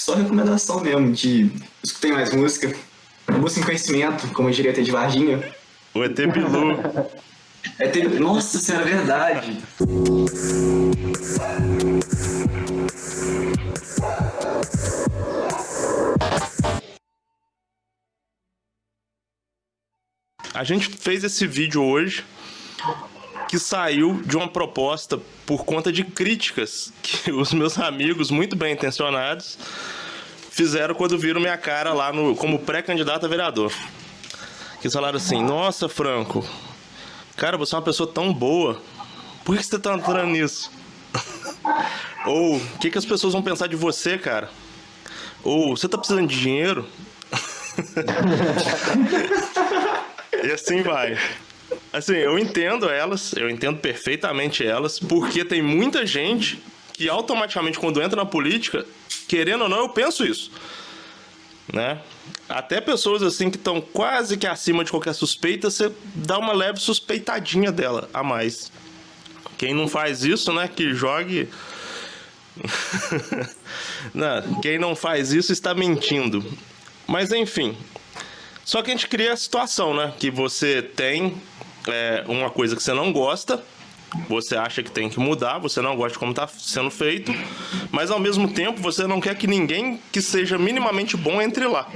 só recomendação mesmo de escutem mais música, busquem conhecimento, como eu diria até de Varginha. O ET Bilu. Nossa senhora, é verdade. A gente fez esse vídeo hoje que saiu de uma proposta por conta de críticas que os meus amigos muito bem intencionados fizeram quando viram minha cara lá como pré-candidato a vereador. Que eles falaram assim: nossa, Franco, cara, você é uma pessoa tão boa, por que você tá entrando nisso? Ou, o que as pessoas vão pensar de você, cara? Ou, você tá precisando de dinheiro? E assim vai. Assim, eu entendo perfeitamente elas, porque tem muita gente que automaticamente, quando entra na política, querendo ou não, eu penso isso, né? Até pessoas assim que estão quase que acima de qualquer suspeita, você dá uma leve suspeitadinha dela a mais. Quem não faz isso, né, que jogue... Não, quem não faz isso está mentindo. Mas enfim... Só que a gente cria a situação, né? Que você tem uma coisa que você não gosta, você acha que tem que mudar, você não gosta de como está sendo feito, mas ao mesmo tempo você não quer que ninguém que seja minimamente bom entre lá.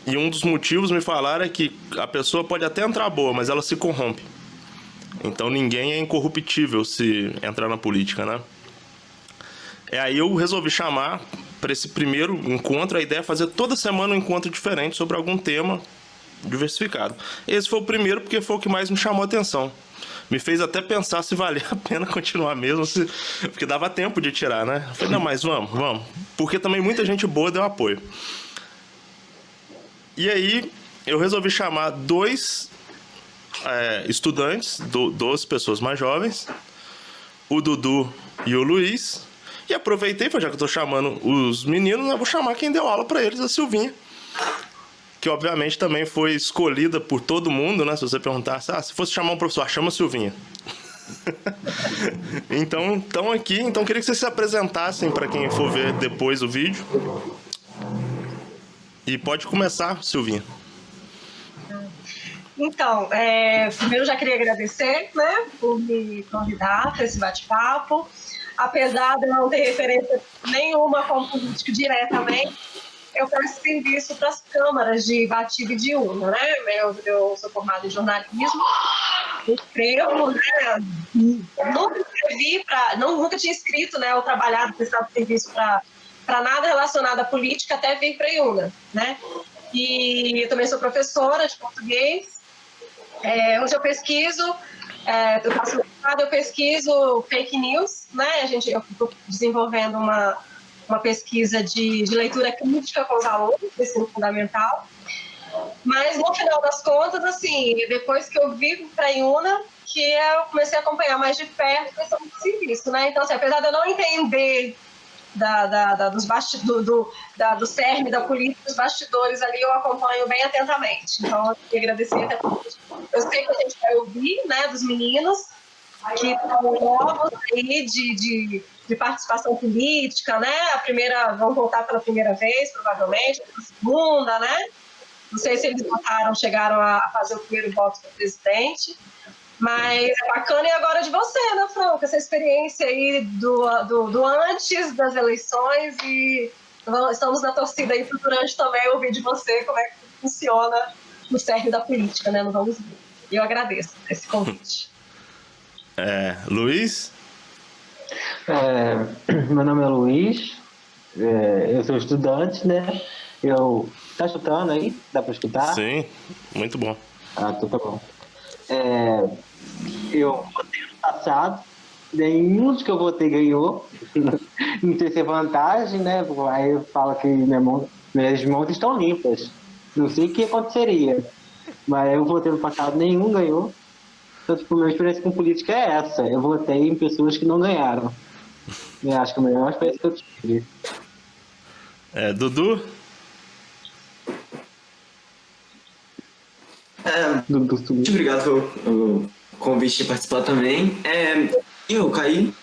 E um dos motivos me falaram é que a pessoa pode até entrar boa, mas ela se corrompe. Então ninguém é incorruptível se entrar na política, né? Aí eu resolvi chamar para esse primeiro encontro. A ideia é fazer toda semana um encontro diferente sobre algum tema diversificado. Esse foi o primeiro porque foi o que mais me chamou a atenção. Me fez até pensar se valia a pena continuar mesmo, porque dava tempo de tirar, né? Eu falei, não, mas vamos. Porque também muita gente boa deu apoio. E aí eu resolvi chamar dois estudantes, 12 pessoas mais jovens, o Dudu e o Luiz. E aproveitei, já que eu tô chamando os meninos, eu vou chamar quem deu aula para eles, a Silvinha. Que obviamente também foi escolhida por todo mundo, né? Se você perguntasse, se fosse chamar um professor, chama a Silvinha. Então, estão aqui. Então, queria que vocês se apresentassem para quem for ver depois o vídeo. E pode começar, Silvinha. Então, primeiro já queria agradecer, né, por me convidar para esse bate-papo. Apesar de eu não ter referência nenhuma como político diretamente, eu presto serviço para as câmaras de Ibatiba e de Una, né? Eu sou formada em jornalismo, escrevo, né? Nunca tinha escrito, né? Ou trabalhado, prestado serviço para nada relacionado à política até vir para a Iuna, né? E eu também sou professora de português. Hoje eu pesquiso. Eu pesquiso fake news, né? Eu estou desenvolvendo uma pesquisa de leitura crítica com os alunos do ensino fundamental. Mas, no final das contas, assim, depois que eu vim para a Iuna, que eu comecei a acompanhar mais de perto a questão do serviço, né? Então, assim, apesar de eu não entender do cerne da política, os bastidores ali eu acompanho bem atentamente. Então, eu queria agradecer até porque eu sei que a gente vai ouvir, né, dos meninos que estão novos aí de participação política, né? Vão voltar pela primeira vez, provavelmente, a segunda, né? Não sei se eles chegaram a fazer o primeiro voto para presidente. Mas é bacana, e agora de você, né, Franco? Essa experiência aí do antes das eleições, e estamos na torcida aí para durante também ouvir de você como é que funciona o cerne da política, né? Não vamos ver. Eu agradeço esse convite. Luiz? Meu nome é Luiz, eu sou estudante, né? Tá escutando aí? Dá para escutar? Sim, muito bom. Então tá bom. Eu votei no passado, nenhum dos que eu votei ganhou. Não tem essa vantagem, né? Aí eu falo que minhas mãos estão limpas. Não sei o que aconteceria. Mas eu votei no passado, nenhum ganhou. Então, tipo, minha experiência com política é essa. Eu votei em pessoas que não ganharam. Eu acho que a melhor experiência que eu tive. Dudu? Muito obrigado pelo convite de participar também. Eu caí?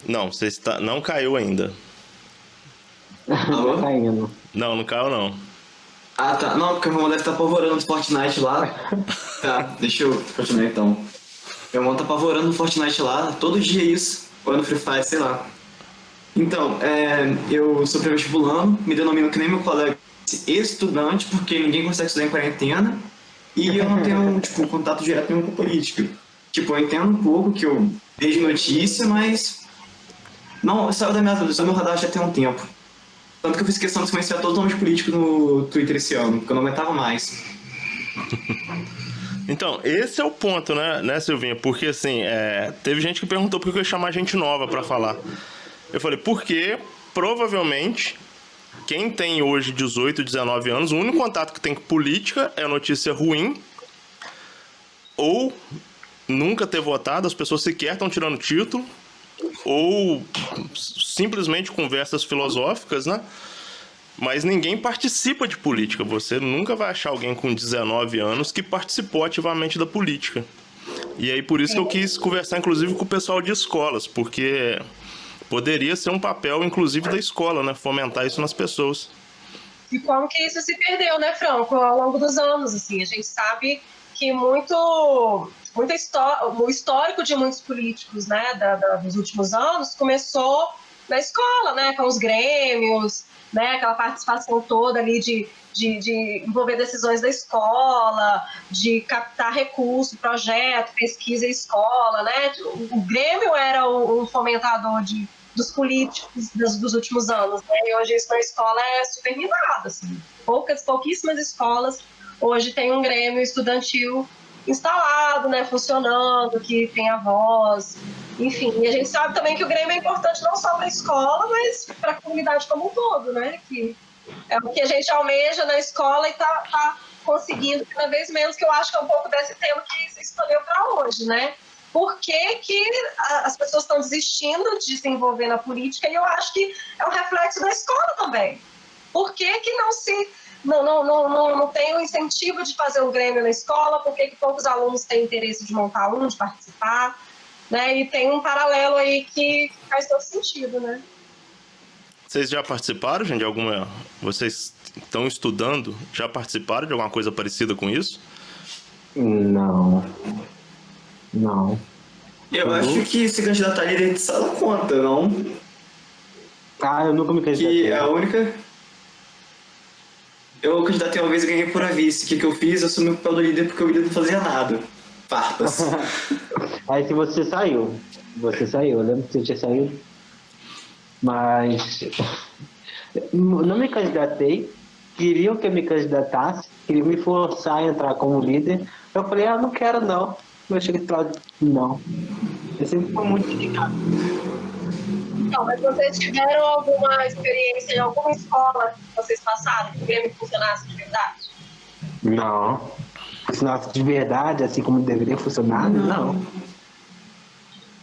Não, não caiu ainda. Alô? Tá indo. Não, não caiu não. Ah, tá. Não, porque meu irmão deve estar apavorando no Fortnite lá. Tá, deixa eu continuar então. Meu irmão tá apavorando no Fortnite lá, todo dia isso. Ou no Free Fire, sei lá. Então, eu sou pré-vestibulando, me denomino que nem meu colega estudante, porque ninguém consegue estudar em quarentena. E eu não tenho, tipo, contato direto nenhum com política. Tipo, eu entendo um pouco que eu vejo notícia, mas não, saiu do meu radar já tem um tempo. Tanto que eu fiz questão de silenciar todo nome de político no Twitter esse ano, porque eu não aguentava mais. Então, esse é o ponto, né, Silvinha? Porque, assim, teve gente que perguntou por que eu ia chamar gente nova pra falar. Eu falei, porque provavelmente quem tem hoje 18, 19 anos, o único contato que tem com política é notícia ruim ou nunca ter votado, as pessoas sequer estão tirando título, ou simplesmente conversas filosóficas, né? Mas ninguém participa de política. Você nunca vai achar alguém com 19 anos que participou ativamente da política. E aí por isso que eu quis conversar, inclusive, com o pessoal de escolas, porque poderia ser um papel, inclusive, da escola, né? Fomentar isso nas pessoas. E como que isso se perdeu, né, Franco, ao longo dos anos, assim, a gente sabe que o histórico de muitos políticos, né, dos últimos anos começou na escola, né, com os grêmios, né, aquela participação toda ali de envolver decisões da escola, de captar recurso, projeto, pesquisa e escola, né, o Grêmio era um fomentador dos políticos dos últimos anos, né? E hoje isso na escola é super minado, assim. Pouquíssimas escolas hoje tem um grêmio estudantil instalado, né, funcionando, que tem a voz, enfim. E a gente sabe também que o grêmio é importante não só para a escola, mas para a comunidade como um todo, né? Que é o que a gente almeja na escola e tá conseguindo cada vez menos, que eu acho que é um pouco desse tema que você escolheu para hoje, né? Por que as pessoas estão desistindo de se envolver na política? E eu acho que é um reflexo da escola também. Por que não tem o incentivo de fazer um grêmio na escola? Por que poucos alunos têm interesse de montar um, de participar? Né? E tem um paralelo aí que faz todo sentido, né? Vocês já participaram, gente, de alguma... Vocês estão estudando, já participaram de alguma coisa parecida com isso? Não. Eu acho que se candidatar a líder de sala conta, não? Ah, eu nunca me candidatei. Que a única... Eu candidatei uma vez e ganhei por a vice. O que eu fiz? Eu assumi o papel do líder porque o líder não fazia nada. Farpas. Aí se você saiu, eu lembro que você tinha saído, mas não me candidatei, queriam que eu me candidatasse, queriam me forçar a entrar como líder, eu falei, não quero não, eu cheguei lá, não, eu sempre fui muito indicado. Então, mas vocês tiveram alguma experiência em alguma escola que vocês passaram, que o Grêmio funcionasse de verdade? Não. Funcionasse de verdade, assim como deveria funcionar? Não.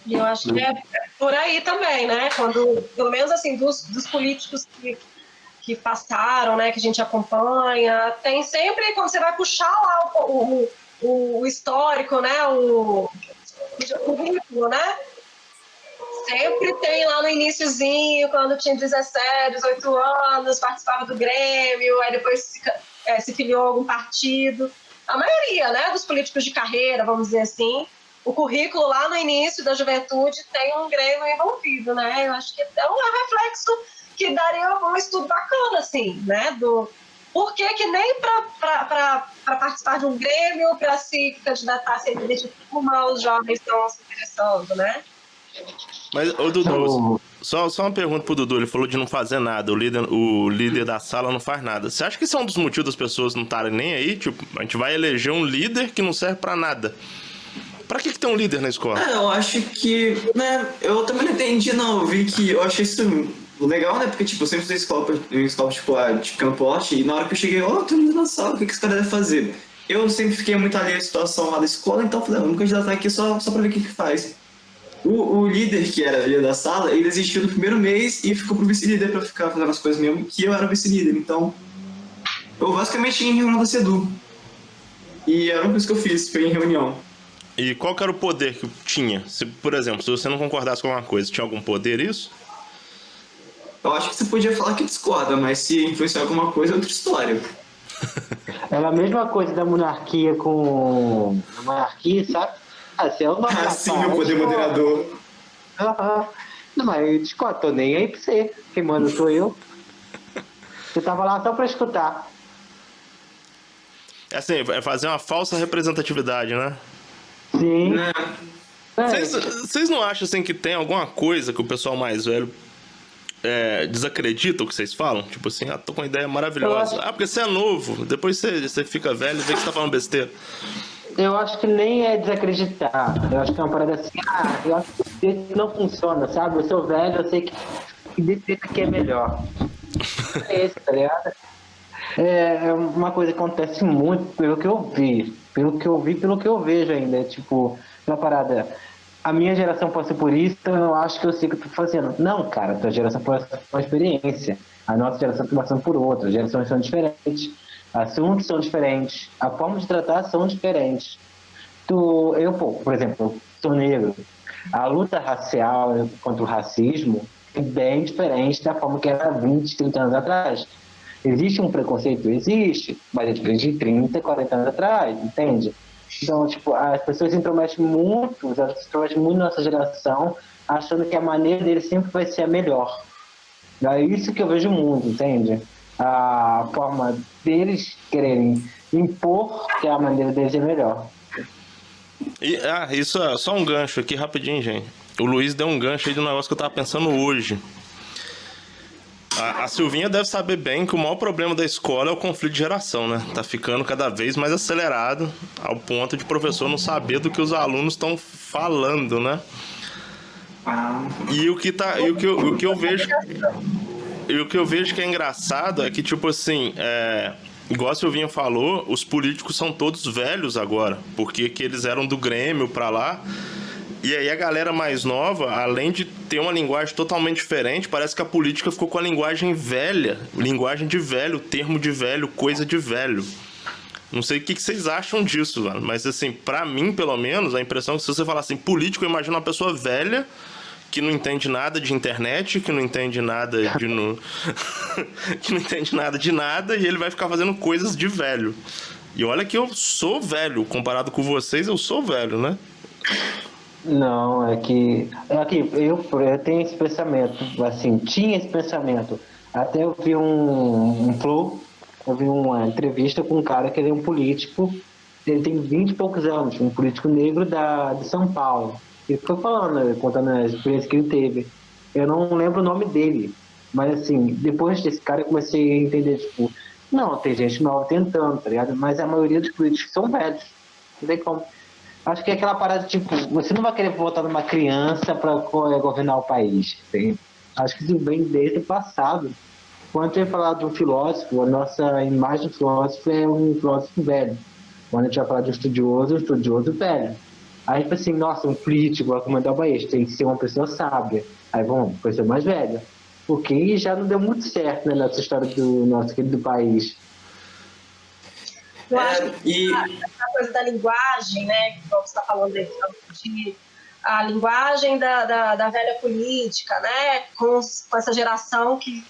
E eu acho que é por aí também, né? Quando, pelo menos assim, dos políticos que passaram, né, que a gente acompanha, tem sempre, quando você vai puxar lá o histórico, né, o currículo, né? Sempre tem lá no iniciozinho, quando tinha 17, 18 anos, participava do Grêmio, aí depois se filiou a algum partido. A maioria, né, dos políticos de carreira, vamos dizer assim, o currículo lá no início da juventude tem um Grêmio envolvido, né? Eu acho que é um reflexo que daria um estudo bacana, assim, né? Por que nem para participar de um Grêmio, para se candidatar a ser líder de turma, os jovens estão se interessando, né? Mas, ô Dudu, só uma pergunta pro Dudu, ele falou de não fazer nada, o líder da sala não faz nada. Você acha que isso é um dos motivos das pessoas não estarem nem aí? Tipo, a gente vai eleger um líder que não serve pra nada. Pra que tem um líder na escola? Eu acho que, né, eu também não entendi não, eu achei isso legal, né, porque, tipo, eu sempre estudei escola particular de pequeno porte, e na hora que eu cheguei, tô indo na sala, o que esse cara deve fazer? Eu sempre fiquei muito alheio à situação lá da escola, então eu falei, vamos candidatar aqui só pra ver o que faz. O líder, que era líder da sala, ele desistiu no primeiro mês e ficou pro vice-líder pra ficar fazendo as coisas mesmo, que eu era vice-líder. Então, eu basicamente ia em reunião da CEDU. E era uma coisa que eu fiz, foi em reunião. E qual que era o poder que tinha? Por exemplo, se você não concordasse com alguma coisa, tinha algum poder isso? Eu acho que você podia falar que discorda, mas se influenciar alguma coisa é outra história. É a mesma coisa da monarquia com a monarquia, sabe? Ah, se é uma Ah, sim, o poder moderador. Aham. Não, mas eu discordo, tô nem aí pra você. Quem manda sou eu. Você tava lá só pra escutar. Assim, é fazer uma falsa representatividade, né? Sim. Né? Vocês não acham assim que tem alguma coisa que o pessoal mais velho desacredita o que vocês falam? Tipo assim, tô com uma ideia maravilhosa. Eu acho- Porque você é novo, depois você fica velho e vê que você tá falando besteira. Eu acho que nem é desacreditar. Eu acho que é uma parada assim, eu acho que esse jeito não funciona, sabe? Eu sou velho, eu sei que desse jeito aqui é melhor. É esse, tá ligado? É uma coisa que acontece muito pelo que eu vi. Pelo que eu vejo ainda. É tipo, uma parada. A minha geração passou por isso, então eu acho que eu sei o que eu tô fazendo. Não, cara, a tua geração passou por uma experiência. A nossa geração está passando por outra. As gerações são diferentes. Assuntos são diferentes. A forma de tratar são diferentes. Por exemplo, eu sou negro. A luta racial contra o racismo é bem diferente da forma que era 20, 30 anos atrás. Existe um preconceito? Existe, mas é diferente de 30, 40 anos atrás, entende? Então, tipo, as pessoas se intrometem muito, elas se intrometem muito na nossa geração, achando que a maneira deles sempre vai ser a melhor. É isso que eu vejo o mundo, entende? A forma deles quererem impor que a maneira deles é melhor. Isso é só um gancho aqui rapidinho, gente. O Luiz deu um gancho aí de um negócio que eu tava pensando hoje. A Silvinha deve saber bem que o maior problema da escola é o conflito de geração, né? Tá ficando cada vez mais acelerado ao ponto de professor não saber do que os alunos estão falando, né? E o que eu vejo que é engraçado é que, tipo assim, igual a Silvinha falou, os políticos são todos velhos agora, porque que eles eram do Grêmio pra lá. E aí a galera mais nova, além de ter uma linguagem totalmente diferente, parece que a política ficou com a linguagem velha, linguagem de velho, termo de velho, coisa de velho. Não sei o que vocês acham disso, mano, mas assim, pra mim, pelo menos, a impressão é que se você falar assim, político, eu imagino uma pessoa velha que não entende nada de internet, que não entende nada de que não entende nada de nada, e ele vai ficar fazendo coisas de velho. E olha que eu sou velho, comparado com vocês, eu sou velho, né? Não, eu tenho esse pensamento, assim, tinha esse pensamento. Até eu vi um flow, eu vi uma entrevista com um cara que ele é um político, ele tem 20 e poucos anos, um político negro de São Paulo. Ele foi falando, contando as experiências que ele teve. Eu não lembro o nome dele, mas assim, depois desse cara eu comecei a entender, tipo, não, tem gente nova tentando, tá ligado? Mas a maioria dos políticos são velhos, não tem como. Acho que é aquela parada, tipo, você não vai querer votar numa criança para governar o país. Entende? Acho que isso vem desde o passado. Quando eu ia falar de um filósofo, a nossa imagem do filósofo é um filósofo velho. Quando a gente vai falar de um estudioso velho. Aí, tipo assim, nossa, um político vai comandar o país, tem que ser uma pessoa sábia. Aí, bom, pessoa mais velha. Porque já não deu muito certo, né, nessa história do nosso querido país. Eu acho que E a coisa da linguagem, né, que você está falando aí, a linguagem da velha política, né, com essa geração que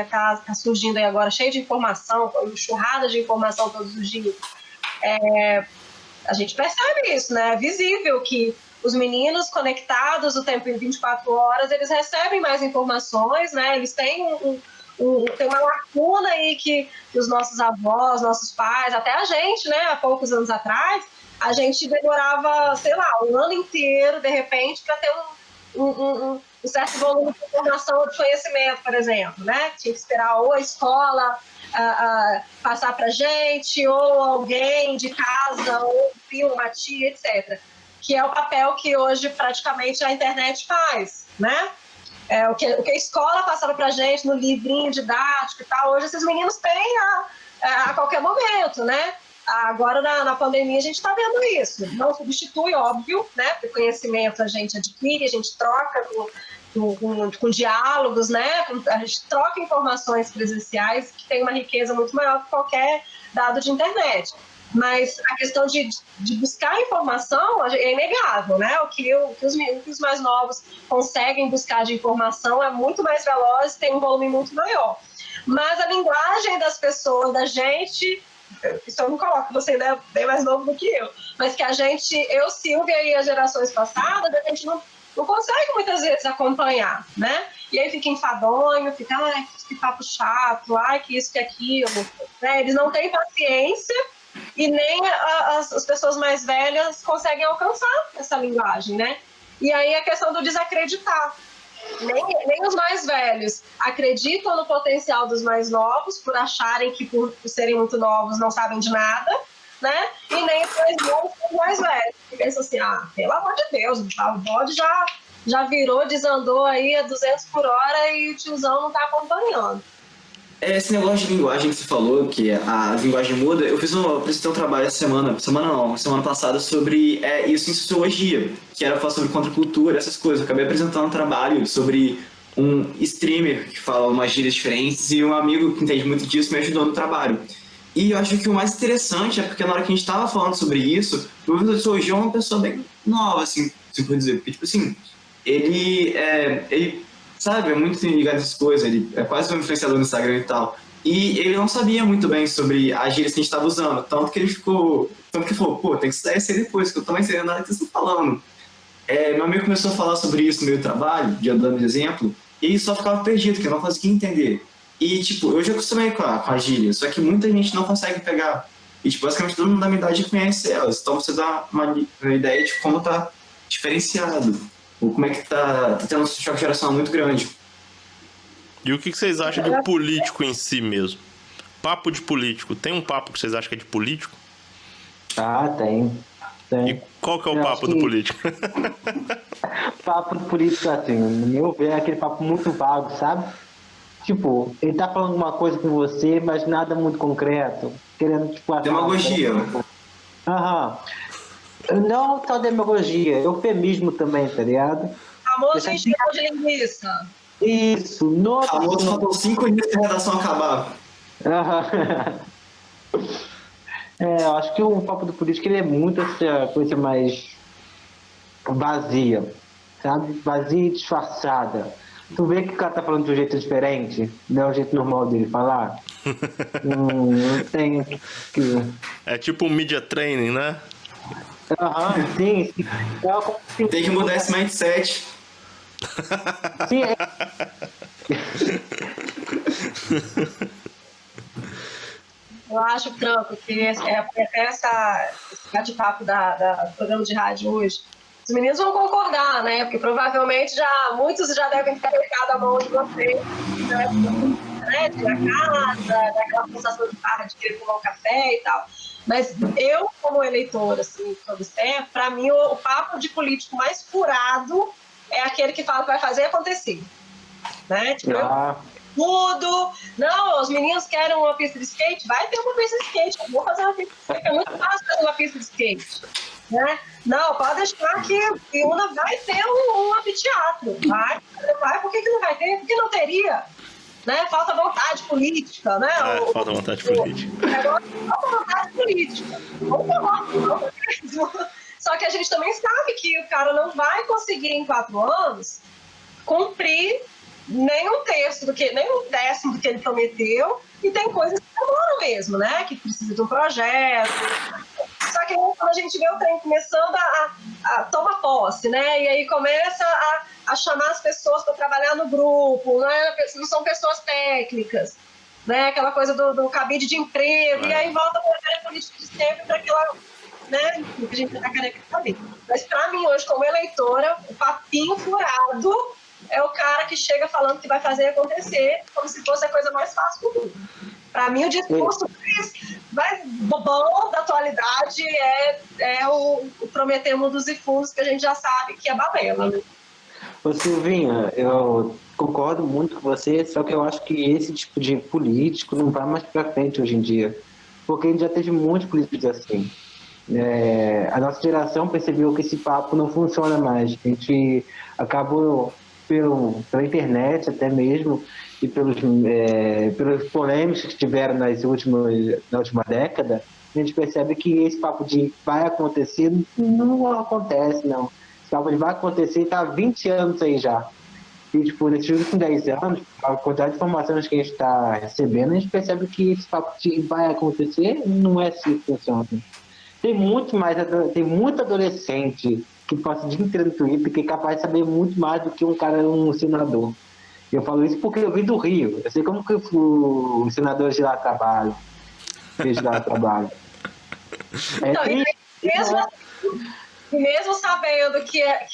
tá surgindo aí agora, cheia de informação, enxurrada de informação todos os dias. A gente percebe isso, né? É visível que os meninos conectados o tempo em 24 horas, eles recebem mais informações, né? Eles têm tem uma lacuna aí que os nossos avós, nossos pais, até a gente, né, há poucos anos atrás, a gente demorava, sei lá, um ano inteiro, de repente, para ter um certo volume de informação, de conhecimento, por exemplo, né? Tinha que esperar ou a escola passar para a gente, ou alguém de casa, ou um filho, uma tia, etc. Que é o papel que hoje praticamente a internet faz, né? O que a escola passava para a gente no livrinho didático e tal, hoje esses meninos têm a qualquer momento, né? Agora, na pandemia, a gente está vendo isso. Não substitui, óbvio, né? Porque conhecimento a gente adquire, a gente troca com diálogos, né? A gente troca informações presenciais que tem uma riqueza muito maior que qualquer dado de internet. Mas a questão de buscar informação é inegável, né? O que os mais novos conseguem buscar de informação é muito mais veloz, tem um volume muito maior. Mas a linguagem das pessoas, da gente, isso eu não coloco, você ainda é bem mais novo do que eu, mas que eu, Silvia e as gerações passadas, a gente não consegue muitas vezes acompanhar, né? E aí fica enfadonho, fica, ai, que papo chato, ai, que isso, que aquilo, né? Eles não têm paciência e nem as pessoas mais velhas conseguem alcançar essa linguagem, né? E aí a questão do desacreditar. Nem os mais velhos acreditam no potencial dos mais novos por acharem que por serem muito novos não sabem de nada, né? E nem os mais novos os mais velhos, que pensam assim, pelo amor de Deus, o bode já virou, desandou aí a 200 por hora e o tiozão não tá acompanhando. Esse negócio de linguagem que você falou, que a linguagem muda, eu apresentei um trabalho semana passada sobre isso em sociologia, que era falar sobre contracultura, essas coisas. Eu acabei apresentando um trabalho sobre um streamer que fala umas gírias diferentes e um amigo que entende muito disso me ajudou no trabalho. E eu acho que o mais interessante é porque na hora que a gente estava falando sobre isso, o professor de sociologia é uma pessoa bem nova, assim, se eu for dizer, porque, tipo assim, ele sabe, é muito ligado nessas coisas, ele é quase um influenciador no Instagram e tal. E ele não sabia muito bem sobre as gírias que a gente estava usando, tanto que ele falou, pô, tem que estudar isso aí depois, que eu tô mais entendendo nada que vocês estão falando. Meu amigo começou a falar sobre isso no meu trabalho, de dando exemplo, e ele só ficava perdido, que eu não conseguia entender. E, tipo, eu já acostumei com a gíria, só que muita gente não consegue pegar. E, tipo, basicamente todo mundo da minha idade conhece elas, então você dá uma ideia de como tá diferenciado. Ou como é que tá tendo um choque geracional muito grande. E o que vocês acham de político em si mesmo? Papo de político. Tem um papo que vocês acham que é de político? Tem. E qual que é o papo do político? Papo do político, assim, no meu ver, é aquele papo muito vago, sabe? Tipo, ele tá falando alguma coisa com você, mas nada muito concreto. Querendo, tipo... Demagogia. Não só demagogia, eufemismo também, tá ligado? Famoso enchedor de linguiça. Isso, nossa. Famoso faltou 5 dias pra redação acabar. Eu acho que o papo do político ele é muito essa coisa mais vazia, sabe? Vazia e disfarçada. Tu vê que o cara tá falando de um jeito diferente, não é o jeito normal dele falar. Não tem que... É tipo um media training, né? Sim. Tem que mudar esse mindset. Sim, Eu acho, Franco, que esse bate-papo do programa de rádio hoje, os meninos vão concordar, né? Porque provavelmente muitos já devem ter pegado a mão de vocês, né? De ir a casa, daquela sensação de barra de querer tomar um café e tal. Mas eu, como eleitora, assim, para mim, o papo de político mais furado é aquele que fala que vai fazer acontecer. Né? Tipo, tudo. Não, os meninos querem uma pista de skate, vai ter uma pista de skate. Eu vou fazer uma pista de skate. É muito fácil fazer uma pista de skate. Né? Não, pode deixar que Iuna vai ter um anfiteatro. Vai, por que não vai ter? Por que não teria? Né? Falta vontade política, né? Falta vontade política. Falta vontade política. Só que a gente também sabe que o cara não vai conseguir em 4 anos cumprir nem um décimo do que ele prometeu, e tem coisas que demoram mesmo, né? Que precisa de um projeto. Só que quando a gente vê o trem começando a tomar posse, né? E aí começa a chamar as pessoas para trabalhar no grupo, né? Não são pessoas técnicas, né? Aquela coisa do cabide de emprego, e aí volta para a política de sempre, para aquela, né? Que a gente está careca de saber. Mas para mim hoje, como eleitora, o papinho furado é o cara que chega falando que vai fazer acontecer, como se fosse a coisa mais fácil do mundo. Para mim, o discurso mais bobão da atualidade é o prometer mundos e fundos, que a gente já sabe que é balela. Né? Ô Silvinha, eu concordo muito com você, só que eu acho que esse tipo de político não vai mais para frente hoje em dia, porque a gente já teve muitos políticos assim. A nossa geração percebeu que esse papo não funciona mais. A gente acabou pela internet até mesmo e pelos polêmicas que tiveram na última década, a gente percebe que esse papo de vai acontecer não acontece, não. Esse papo de vai acontecer está há 20 anos aí já. E, tipo, nesses últimos 10 anos, a quantidade de informações que a gente está recebendo, a gente percebe que esse papo de vai acontecer não é assim que funciona. Tem muito adolescente que passa o dia inteiro no Twitter que é capaz de saber muito mais do que um senador. Eu falo isso porque eu vim do Rio. Eu sei como que os senadores de lá trabalham. Eles de lá trabalham. Então, mesmo sabendo que a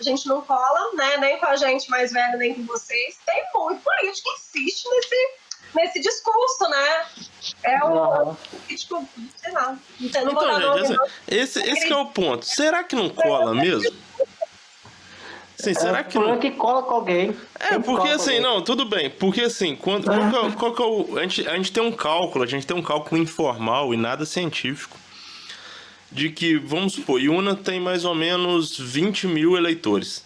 gente não cola, né, nem com a gente mais velho, nem com vocês, tem muito político que insiste nesse discurso, né? É o político, sei lá. Não vou dar nome, gente, esse que é o ponto. Será que não cola mesmo? Sim, será que não... que cola com alguém. Porque assim, não, tudo bem. Porque assim, qual que é o... A gente tem um cálculo informal e nada científico. De que, vamos supor, Iuna tem mais ou menos 20 mil eleitores.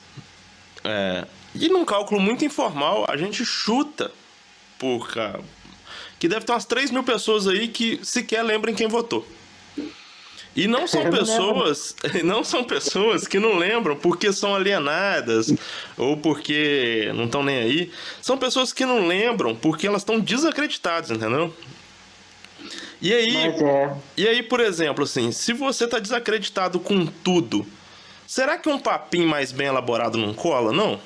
E num cálculo muito informal, a gente chuta que deve ter umas 3 mil pessoas aí que sequer lembram quem votou. E não são pessoas que não lembram porque são alienadas ou porque não estão nem aí. São pessoas que não lembram porque elas estão desacreditadas, entendeu? E aí, por exemplo, assim, se você tá desacreditado com tudo, será que um papinho mais bem elaborado não cola, não?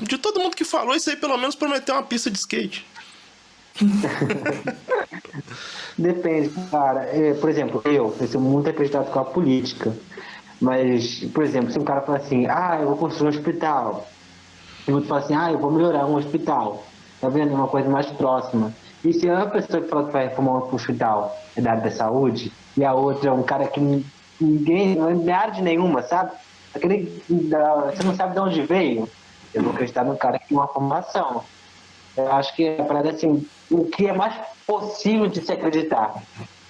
De todo mundo que falou, isso aí pelo menos prometeu uma pista de skate. Depende, cara. Por exemplo, eu sou muito acreditado com a política. Mas, por exemplo, se um cara fala assim, eu vou construir um hospital. E o outro fala assim, eu vou melhorar um hospital. Tá vendo? Uma coisa mais próxima. E se é uma pessoa que fala que vai reformar um hospital é da área da saúde, e a outra é um cara que ninguém, não é de área nenhuma, sabe? Você não sabe de onde veio. Eu vou acreditar num cara que tem uma formação. Eu acho que a parada assim, o que é mais possível de se acreditar.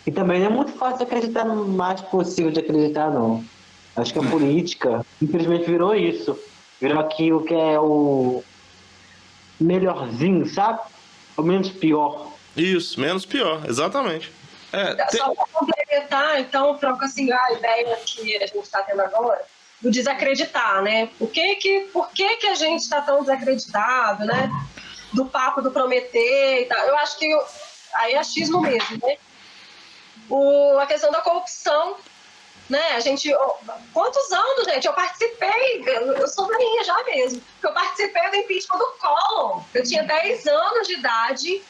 E também não é muito fácil acreditar no mais possível de acreditar, não. Acho que a política, infelizmente, virou isso. Virou aquilo que é o melhorzinho, sabe? O menos pior. Isso, menos pior, exatamente. Só para complementar, então, troca assim, a ideia que a gente está tendo agora, do desacreditar, né? Por que a gente está tão desacreditado, né? Do papo do prometer e tal. Eu acho que aí é achismo mesmo, né? A questão da corrupção, né? A gente... Quantos anos, gente? Eu participei, eu sou velhinha já mesmo, eu participei do impeachment do Collor. Eu tinha 10 anos de idade,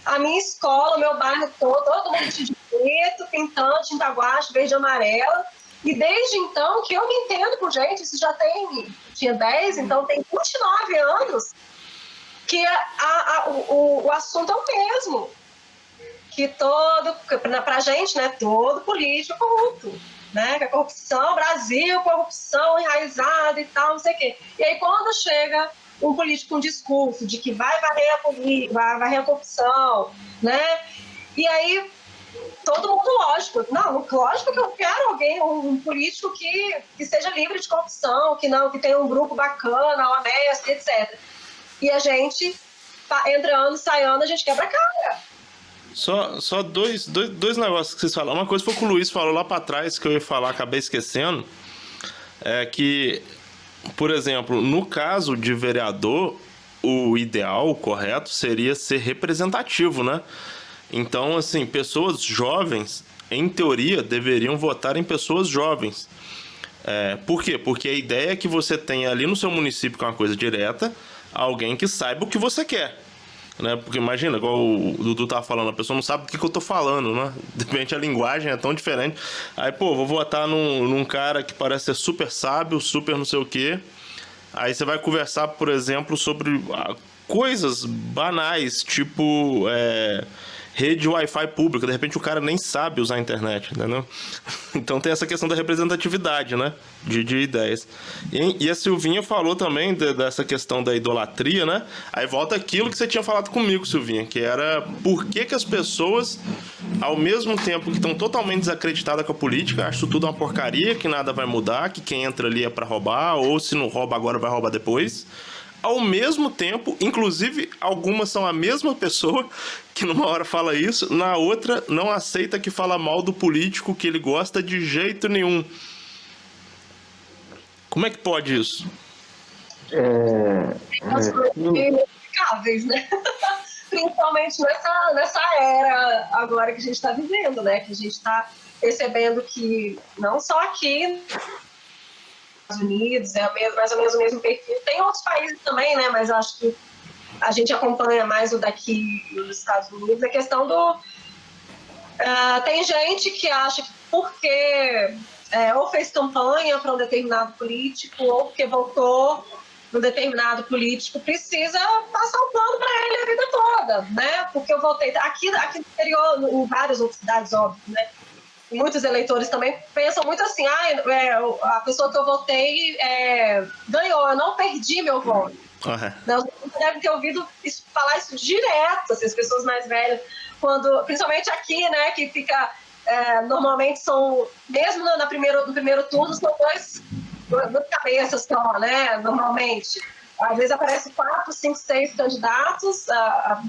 a minha escola, o meu bairro todo mundo de preto, pintando, tinta guache, verde e amarela. E desde então, que eu me entendo por gente, isso já tinha 10, então tem 29 anos, que o assunto é o mesmo. Que pra gente, né, todo político é corrupto. Né? Que a corrupção, Brasil, corrupção enraizada e tal, não sei o quê. E aí quando chega um político com um discurso de que vai varrer a corrupção, né? E aí todo mundo, lógico que eu quero um político que seja livre de corrupção, que tenha um grupo bacana, honesto, etc. E a gente entra ano, sai ano, a gente quebra a cara. Só dois negócios que vocês falaram. Uma coisa foi o que o Luiz falou lá para trás, que eu ia falar, acabei esquecendo. É que, por exemplo, no caso de vereador, o ideal, o correto, seria ser representativo, né? Então, assim, pessoas jovens, em teoria, deveriam votar em pessoas jovens. Por quê? Porque a ideia é que você tenha ali no seu município, que é uma coisa direta, alguém que saiba o que você quer. Né? Porque imagina, igual o Dudu tava falando, a pessoa não sabe o que eu tô falando, né? De repente a linguagem é tão diferente. Aí, vou votar num cara que parece ser super sábio, super não sei o quê. Aí você vai conversar, por exemplo, sobre coisas banais, tipo rede Wi-Fi pública. De repente o cara nem sabe usar a internet, entendeu? Então tem essa questão da representatividade, né? De ideias. E a Silvinha falou também dessa questão da idolatria, né? Aí volta aquilo que você tinha falado comigo, Silvinha, que era por que as pessoas, ao mesmo tempo que estão totalmente desacreditadas com a política, acham tudo uma porcaria, que nada vai mudar, que quem entra ali é pra roubar, ou se não rouba agora vai roubar depois. ao mesmo tempo, inclusive algumas são a mesma pessoa que numa hora fala isso, na outra não aceita que fala mal do político que ele gosta de jeito nenhum. Como é que pode isso? As coisas inexplicáveis, né? Principalmente nessa era agora que a gente está vivendo, né? Que a gente está percebendo que não só aqui nos Estados Unidos é mais ou menos o mesmo perfil. Tem outros países também, né? Mas acho que a gente acompanha mais o daqui dos Estados Unidos. A questão do... tem gente que acha que porque ou fez campanha para um determinado político ou porque votou no determinado político, precisa passar o plano para ele a vida toda, né? Porque eu votei aqui no interior, em várias outras cidades, óbvio, né? E muitos eleitores também pensam muito assim, a pessoa que eu votei ganhou, eu não perdi meu voto. Uhum. Você deve ter ouvido falar isso direto, assim, as pessoas mais velhas, principalmente aqui, né, que fica, normalmente são, mesmo no primeiro turno, são duas cabeças só, né, normalmente. Às vezes aparecem 4, 5, 6 candidatos a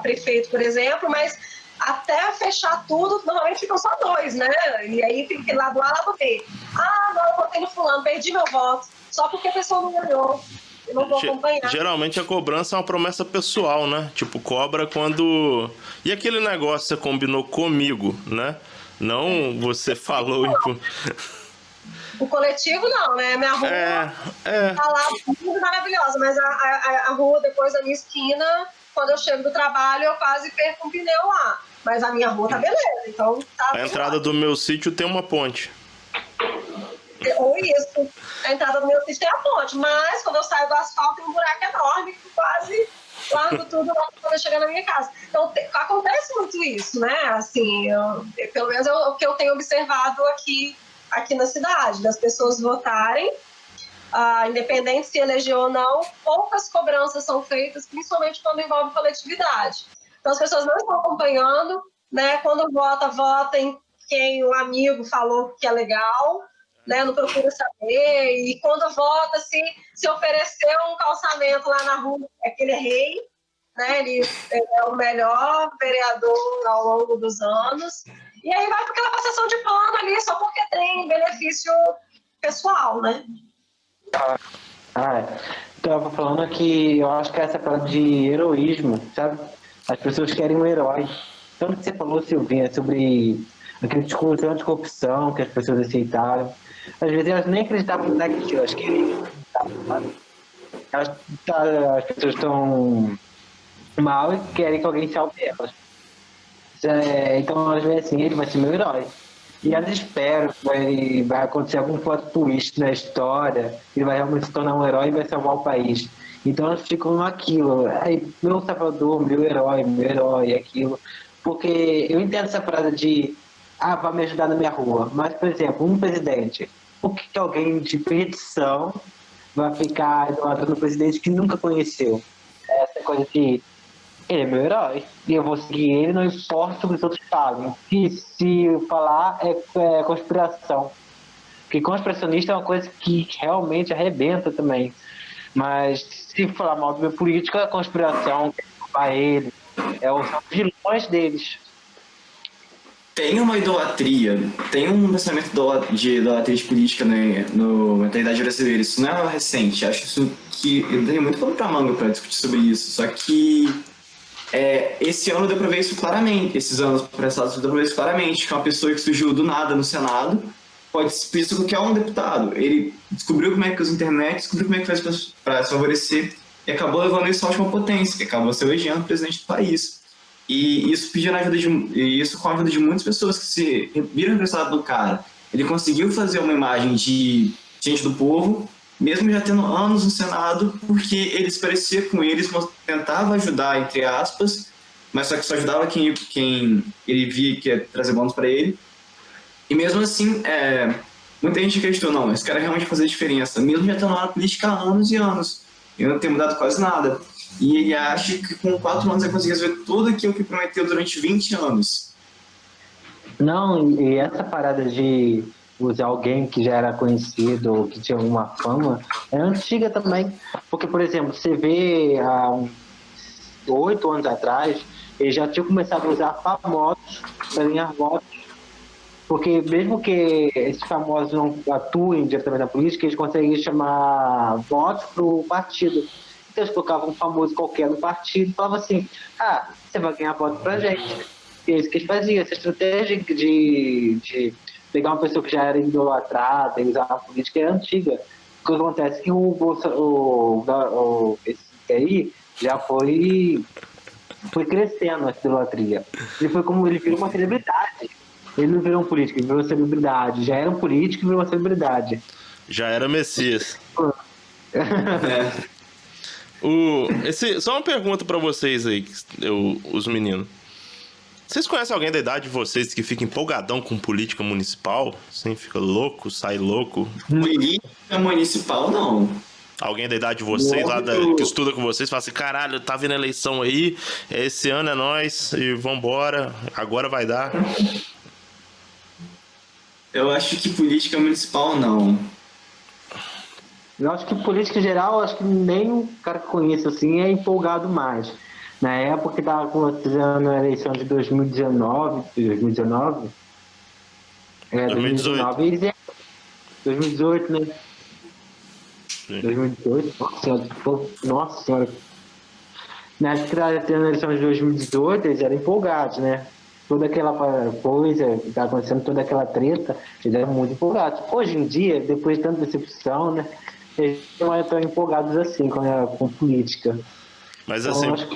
prefeito, por exemplo, mas até fechar tudo, normalmente ficam só 2, né? E aí fica lá do A, lá do B. Não, eu votei no fulano, perdi meu voto, só porque a pessoa não ganhou. Eu não vou acompanhar. Geralmente a cobrança é uma promessa pessoal, né? Tipo, cobra quando... E aquele negócio que você combinou comigo, né? Não você falou... O coletivo não, né? Minha rua tá lá muito maravilhosa, mas a rua depois da minha esquina, quando eu chego do trabalho, eu quase perco um pneu lá. Mas a minha rua tá beleza, então tá... A entrada do meu sítio tem uma ponte. Ou isso. A entrada do meu sítio tem a ponte, mas quando eu saio do asfalto tem um buraco enorme que quase largo tudo lá quando eu chegar na minha casa. Então acontece muito isso, né? Assim, pelo menos é o que eu tenho observado aqui na cidade, das pessoas votarem, independente se elegeu ou não, poucas cobranças são feitas, principalmente quando envolve coletividade. Então as pessoas não estão acompanhando, né? Quando vota em quem o amigo falou que é legal, né? Não procura saber, e quando vota, se ofereceu um calçamento lá na rua, é que ele é rei, né? Ele é o melhor vereador ao longo dos anos. E aí vai para aquela passação de pano ali, só porque tem benefício pessoal, né? Estava falando que eu acho que essa parada de heroísmo, sabe? As pessoas querem um herói. Tanto que você falou, Silvinha, sobre aquele discurso anticorrupção que as pessoas aceitaram. Às vezes elas nem acreditavam naquilo, elas queriam acreditar, sabe? As pessoas estão mal e querem que alguém salve elas. Então elas veem assim, ele vai ser meu herói. E elas esperam que vai acontecer algum plot twist na história, ele vai realmente se tornar um herói e vai salvar o país. Então elas ficam naquilo, meu salvador, meu herói, aquilo. Porque eu entendo essa frase de, vai me ajudar na minha rua. Mas, por exemplo, um presidente, por que alguém de perdição vai ficar idolatrando um presidente que nunca conheceu? Essa coisa de, ele é meu herói, e eu vou seguir ele, não importa o que os outros falem. Se falar é conspiração. Porque conspiracionista é uma coisa que realmente arrebenta também. Mas se falar mal do meu político, é conspiração, para ele, são os vilões deles. Tem uma idolatria, tem um pensamento de idolatria de política na mentalidade brasileira. Isso não é recente. Acho isso que eu tenho muito pano pra manga para discutir sobre isso. Só que esse ano deu pra ver isso claramente. Esses anos passados deu pra ver isso claramente. Que uma pessoa que surgiu do nada no Senado pode ser qualquer um deputado. Ele descobriu como é que usa a internet, descobriu como é que faz para se favorecer e acabou levando isso à última potência, que acabou se elegendo o presidente do país. E isso com a ajuda de muitas pessoas que se viram representadas do cara. Ele conseguiu fazer uma imagem de gente do povo, mesmo já tendo anos no Senado, porque ele se parecia com eles, tentava ajudar, entre aspas, mas só que só ajudava quem ele via que ia trazer bônus para ele. E mesmo assim, muita gente acreditou, não, esse cara realmente fazia diferença, mesmo já estando lá na política há anos e anos, e não tem mudado quase nada. E ele acha que com 4 anos vai conseguir resolver tudo aquilo que prometeu durante 20 anos. Não, e essa parada de usar alguém que já era conhecido ou que tinha alguma fama, é antiga também. Porque, por exemplo, você vê há uns 8 anos atrás, eles já tinham começado a usar famosos para ganhar votos. Porque mesmo que esses famosos não atuem diretamente na política, eles conseguem chamar votos para o partido. Então eles colocavam um famoso qualquer no partido e falavam assim, você vai ganhar voto pra gente. E é isso que eles faziam, essa estratégia de pegar uma pessoa que já era idolatrada e usar a política é antiga. O que acontece é que esse aí já foi crescendo essa idolatria. Ele virou uma celebridade. Ele não virou um político, ele virou uma celebridade. Já era um político e virou uma celebridade. Já era Messias. É. Só uma pergunta pra vocês aí, os meninos. Vocês conhecem alguém da idade de vocês que fica empolgadão com política municipal? Assim, fica louco, sai louco? Política municipal, não. Alguém da idade de vocês, lá que estuda com vocês, fala assim, caralho, tá vindo a eleição aí, esse ano é nós, e vambora, agora vai dar. Eu acho que política municipal, não. Eu acho que política em geral, acho que nem o cara que conheço assim é empolgado mais. Na época que estava acontecendo a eleição de 2019, 2019, eles eram 2018, né? Sim. 2018, nossa senhora. Na época que estava tendo a eleição de 2018, eles eram empolgados, né? Toda aquela coisa que estava acontecendo, toda aquela treta, eles eram muito empolgados. Hoje em dia, depois de tanta decepção, né? Eles não eram tão empolgados assim com política. Mas Então, assim, acho que...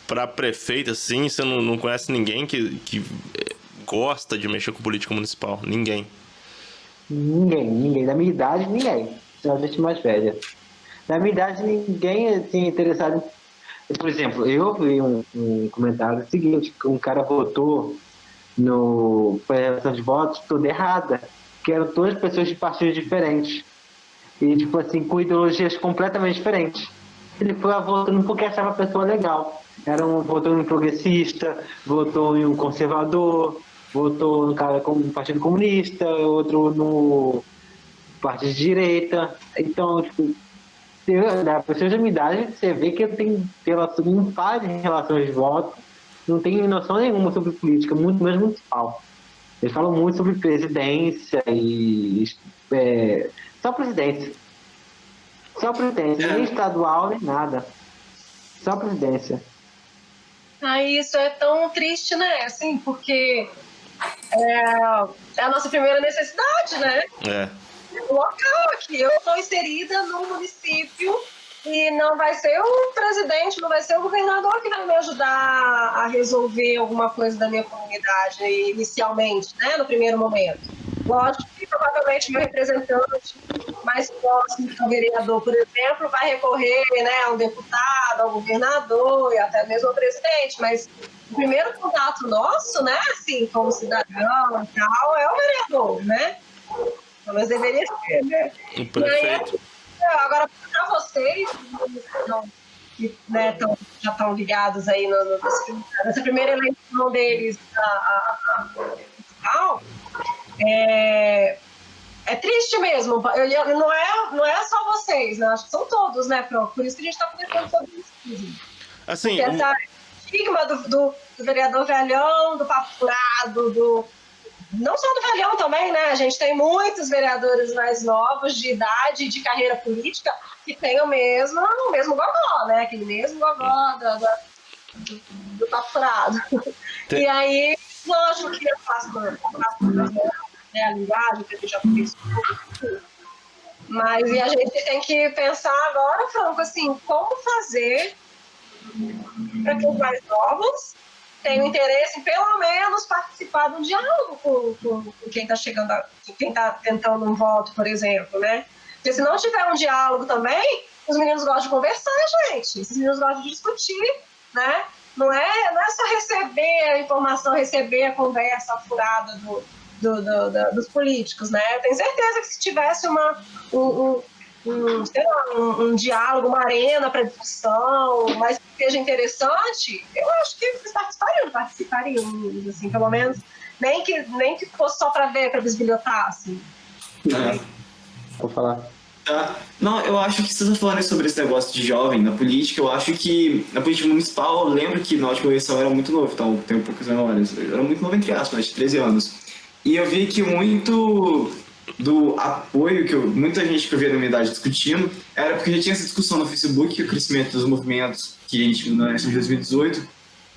pra prefeito, assim, você não conhece ninguém que gosta de mexer com política municipal? Ninguém. Ninguém. Da minha idade, ninguém. Só a gente mais velha. Da minha idade, ninguém assim, interessado em... Por exemplo, eu vi um comentário seguinte, que um cara votou para a eleição de votos toda errada, que eram todas pessoas de partidos diferentes. E, tipo assim, com ideologias completamente diferentes. Ele foi votando porque achava a pessoa legal. Votou em um progressista, votou em um conservador, votou no cara com um partido comunista, outro no partido de direita. Então, tipo, da pessoa da minha idade, você vê que não faz relações de voto, não tem noção nenhuma sobre política, muito menos municipal. Eles falam muito sobre presidência e só presidência. Só presidência, nem estadual, nem nada. Só presidência. Isso é tão triste, né? Assim, porque é a nossa primeira necessidade, né? O local aqui. Eu estou inserida num município e não vai ser o presidente, não vai ser o governador que vai me ajudar a resolver alguma coisa da minha comunidade inicialmente, né? No primeiro momento. Lógico que provavelmente meu representante mais próximo que o vereador, por exemplo, vai recorrer, né, ao deputado, ao governador e até mesmo ao presidente, mas o primeiro contato nosso, né, assim, como cidadão e tal, é o vereador, né? Mas deveria ser, né? O prefeito. E aí, agora, para vocês, que né, já estão ligados aí nessa primeira eleição deles é triste mesmo. Não é só vocês, né? Acho que são todos, né, Pro? Por isso que a gente está conversando sobre isso. Assim, porque essa estigma do vereador velhão, do papo furado, não só do velhão também, né? A gente tem muitos vereadores mais novos, de idade, de carreira política, que têm o mesmo gogó, né? Aquele mesmo gogó do papo furado. E aí, lógico que eu faço né, a linguagem, que a gente já conhece. Mas e a gente tem que pensar agora, Franco, assim, como fazer para que os mais novos tenham interesse em, pelo menos, participar de um diálogo com quem está chegando, quem está tentando um voto, por exemplo, né? Porque se não tiver um diálogo também, os meninos gostam de conversar, gente. Os meninos gostam de discutir, né? Não é só receber a informação, receber a conversa furada dos políticos, né? Eu tenho certeza que se tivesse um diálogo, uma arena para discussão, mas que seja interessante, eu acho que eles participariam, assim, pelo menos Nem que fosse só para ver, para bisbilhotar, assim. É. Vou falar. Tá. Não, eu acho que você está falando sobre esse negócio de jovem na política. Eu acho que na política municipal, eu lembro que na última eleição eu era muito novo, então tenho poucas memórias. Eu era muito novo, entre aspas, de 13 anos. E eu vi que muito do apoio que muita gente que eu via na minha idade discutindo era porque já tinha essa discussão no Facebook, o crescimento dos movimentos que a gente viu na eleição de 2018.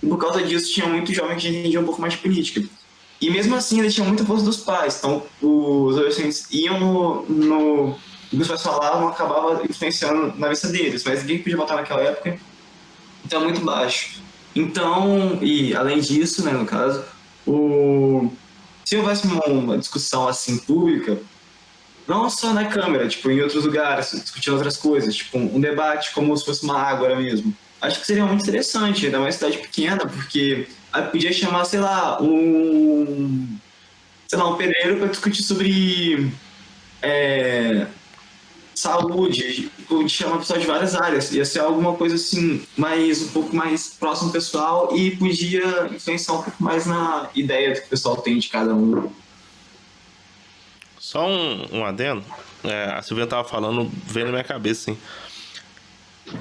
E por causa disso, tinha muito jovem que entendia um pouco mais de política. E mesmo assim, ainda tinha muita força dos pais. Então, os adolescentes iam no o que os pais falavam acabava influenciando na cabeça deles, mas ninguém podia votar naquela época, então é muito baixo. Então, e além disso, né, no caso, se houvesse uma discussão assim pública, não só na Câmara, tipo, em outros lugares, discutindo outras coisas, tipo, um debate como se fosse uma ágora mesmo, acho que seria muito interessante, ainda mais cidade pequena, porque aí podia chamar, sei lá, um pedreiro para discutir sobre saúde, de chamar pessoal de várias áreas. Ia ser alguma coisa assim, um pouco mais próximo do pessoal e podia influenciar um pouco mais na ideia que o pessoal tem de cada um. Só um adendo. A Silvia estava falando, veio na minha cabeça, assim.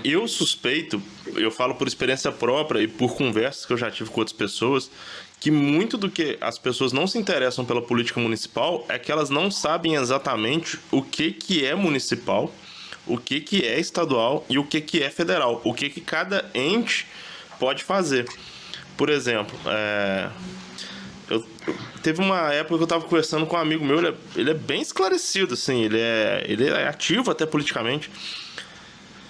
Eu suspeito, eu falo por experiência própria e por conversas que eu já tive com outras pessoas, que muito do que as pessoas não se interessam pela política municipal é que elas não sabem exatamente o que é municipal, o que é estadual e o que é federal, o que cada ente pode fazer. Por exemplo, teve uma época que eu estava conversando com um amigo meu, ele é bem esclarecido, assim, ele é ativo até politicamente.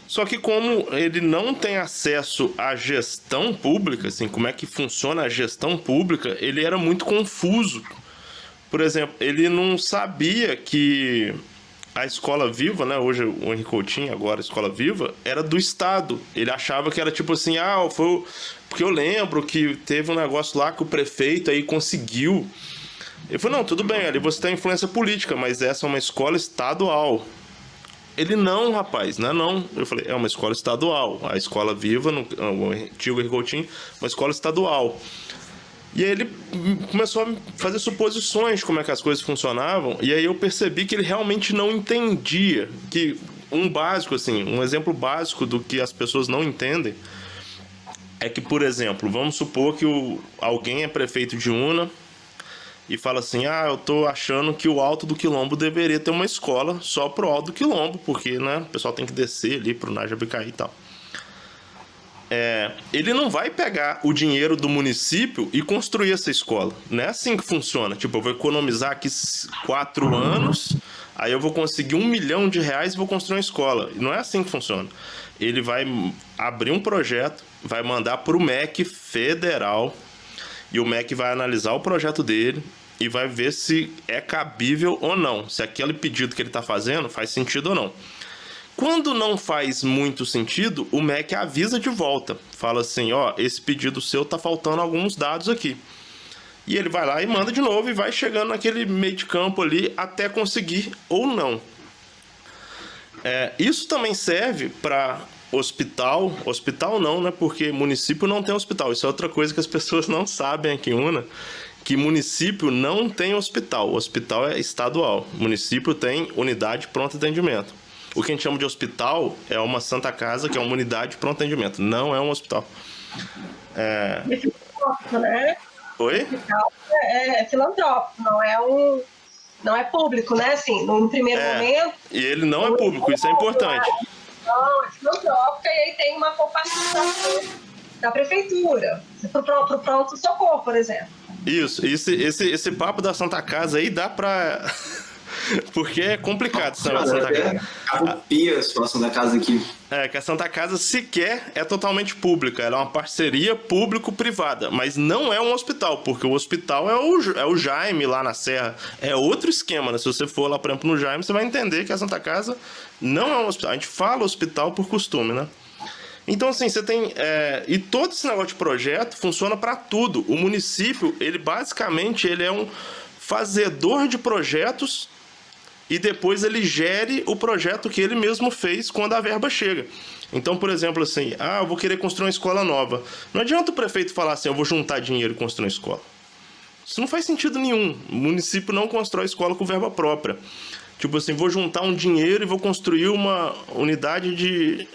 Só que como ele não tem acesso à gestão pública, assim, como é que funciona a gestão pública, ele era muito confuso. Por exemplo, ele não sabia que a Escola Viva, né, hoje o Henrique Coutinho, agora a Escola Viva, era do Estado. Ele achava que era tipo assim, porque eu lembro que teve um negócio lá que o prefeito aí conseguiu. Ele falou, não, tudo bem, ali você tem influência política, mas essa é uma escola estadual. Ele, não, rapaz, não. Eu falei, é uma escola estadual. A Escola Viva, o antigo Henrique Coutinho, uma escola estadual. E aí ele começou a fazer suposições de como é que as coisas funcionavam, e aí eu percebi que ele realmente não entendia. Que um exemplo básico do que as pessoas não entendem é que, por exemplo, vamos supor que alguém é prefeito de Una e fala assim, eu tô achando que o Alto do Quilombo deveria ter uma escola só pro Alto do Quilombo, porque, né, o pessoal tem que descer ali pro Najabicaí e tal. Ele não vai pegar o dinheiro do município e construir essa escola. Não é assim que funciona. Tipo, eu vou economizar aqui 4 anos, aí eu vou conseguir R$1 milhão e vou construir uma escola. Não é assim que funciona. Ele vai abrir um projeto, vai mandar pro MEC federal, e o MEC vai analisar o projeto dele e vai ver se é cabível ou não. Se aquele pedido que ele está fazendo faz sentido ou não. Quando não faz muito sentido, o MEC avisa de volta. Fala assim, esse pedido seu tá faltando alguns dados aqui. E ele vai lá e manda de novo e vai chegando naquele meio de campo ali até conseguir ou não. Isso também serve para hospital não, né? Porque município não tem hospital. Isso é outra coisa que as pessoas não sabem aqui em Una, que município não tem hospital. O hospital é estadual. O município tem unidade de pronto atendimento. O que a gente chama de hospital é uma Santa Casa, que é uma unidade de pronto atendimento. Não é um hospital. É filantrópico, né? Oi? O hospital é filantrópico, não é público, né? Assim, no primeiro momento... E ele não é público, isso é importante. Não, é filantrópica, e aí tem uma coparticipação da prefeitura, pro pronto-socorro, por exemplo. Isso, esse papo da Santa Casa aí dá pra... Porque é complicado essa Santa Casa. A situação da casa aqui. Que a Santa Casa sequer é totalmente pública. Ela é uma parceria público-privada, mas não é um hospital, porque o hospital é o Jaime lá na Serra. É outro esquema, né? Se você for lá, por exemplo, no Jaime, você vai entender que a Santa Casa não é um hospital. A gente fala hospital por costume, né? Então, assim, você tem... E todo esse negócio de projeto funciona para tudo. O município, ele basicamente ele é um fazedor de projetos e depois ele gere o projeto que ele mesmo fez quando a verba chega. Então, por exemplo, assim, eu vou querer construir uma escola nova. Não adianta o prefeito falar assim, eu vou juntar dinheiro e construir uma escola. Isso não faz sentido nenhum. O município não constrói escola com verba própria. Tipo assim, vou juntar um dinheiro e vou construir uma unidade de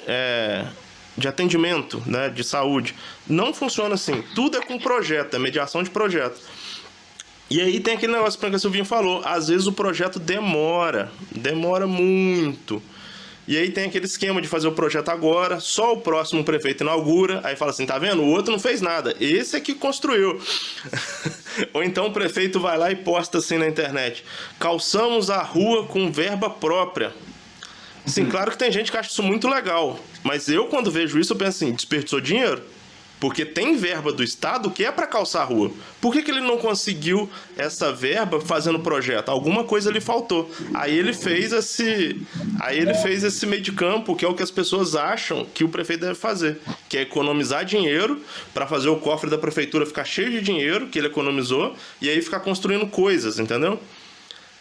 atendimento, né, de saúde. Não funciona assim. Tudo é com projeto, é mediação de projeto. E aí tem aquele negócio que o Silvinho falou. Às vezes o projeto demora muito. E aí tem aquele esquema de fazer o projeto agora, só o próximo prefeito inaugura, aí fala assim, tá vendo? O outro não fez nada, esse é que construiu. Ou então o prefeito vai lá e posta assim na internet, calçamos a rua com verba própria. Sim, claro que tem gente que acha isso muito legal, mas eu quando vejo isso eu penso assim, desperdiçou dinheiro? Porque tem verba do Estado que é para calçar a rua. Por que ele não conseguiu essa verba fazendo o projeto? Alguma coisa lhe faltou. Aí ele fez esse meio de campo, que é o que as pessoas acham que o prefeito deve fazer, que é economizar dinheiro para fazer o cofre da prefeitura ficar cheio de dinheiro que ele economizou e aí ficar construindo coisas, entendeu?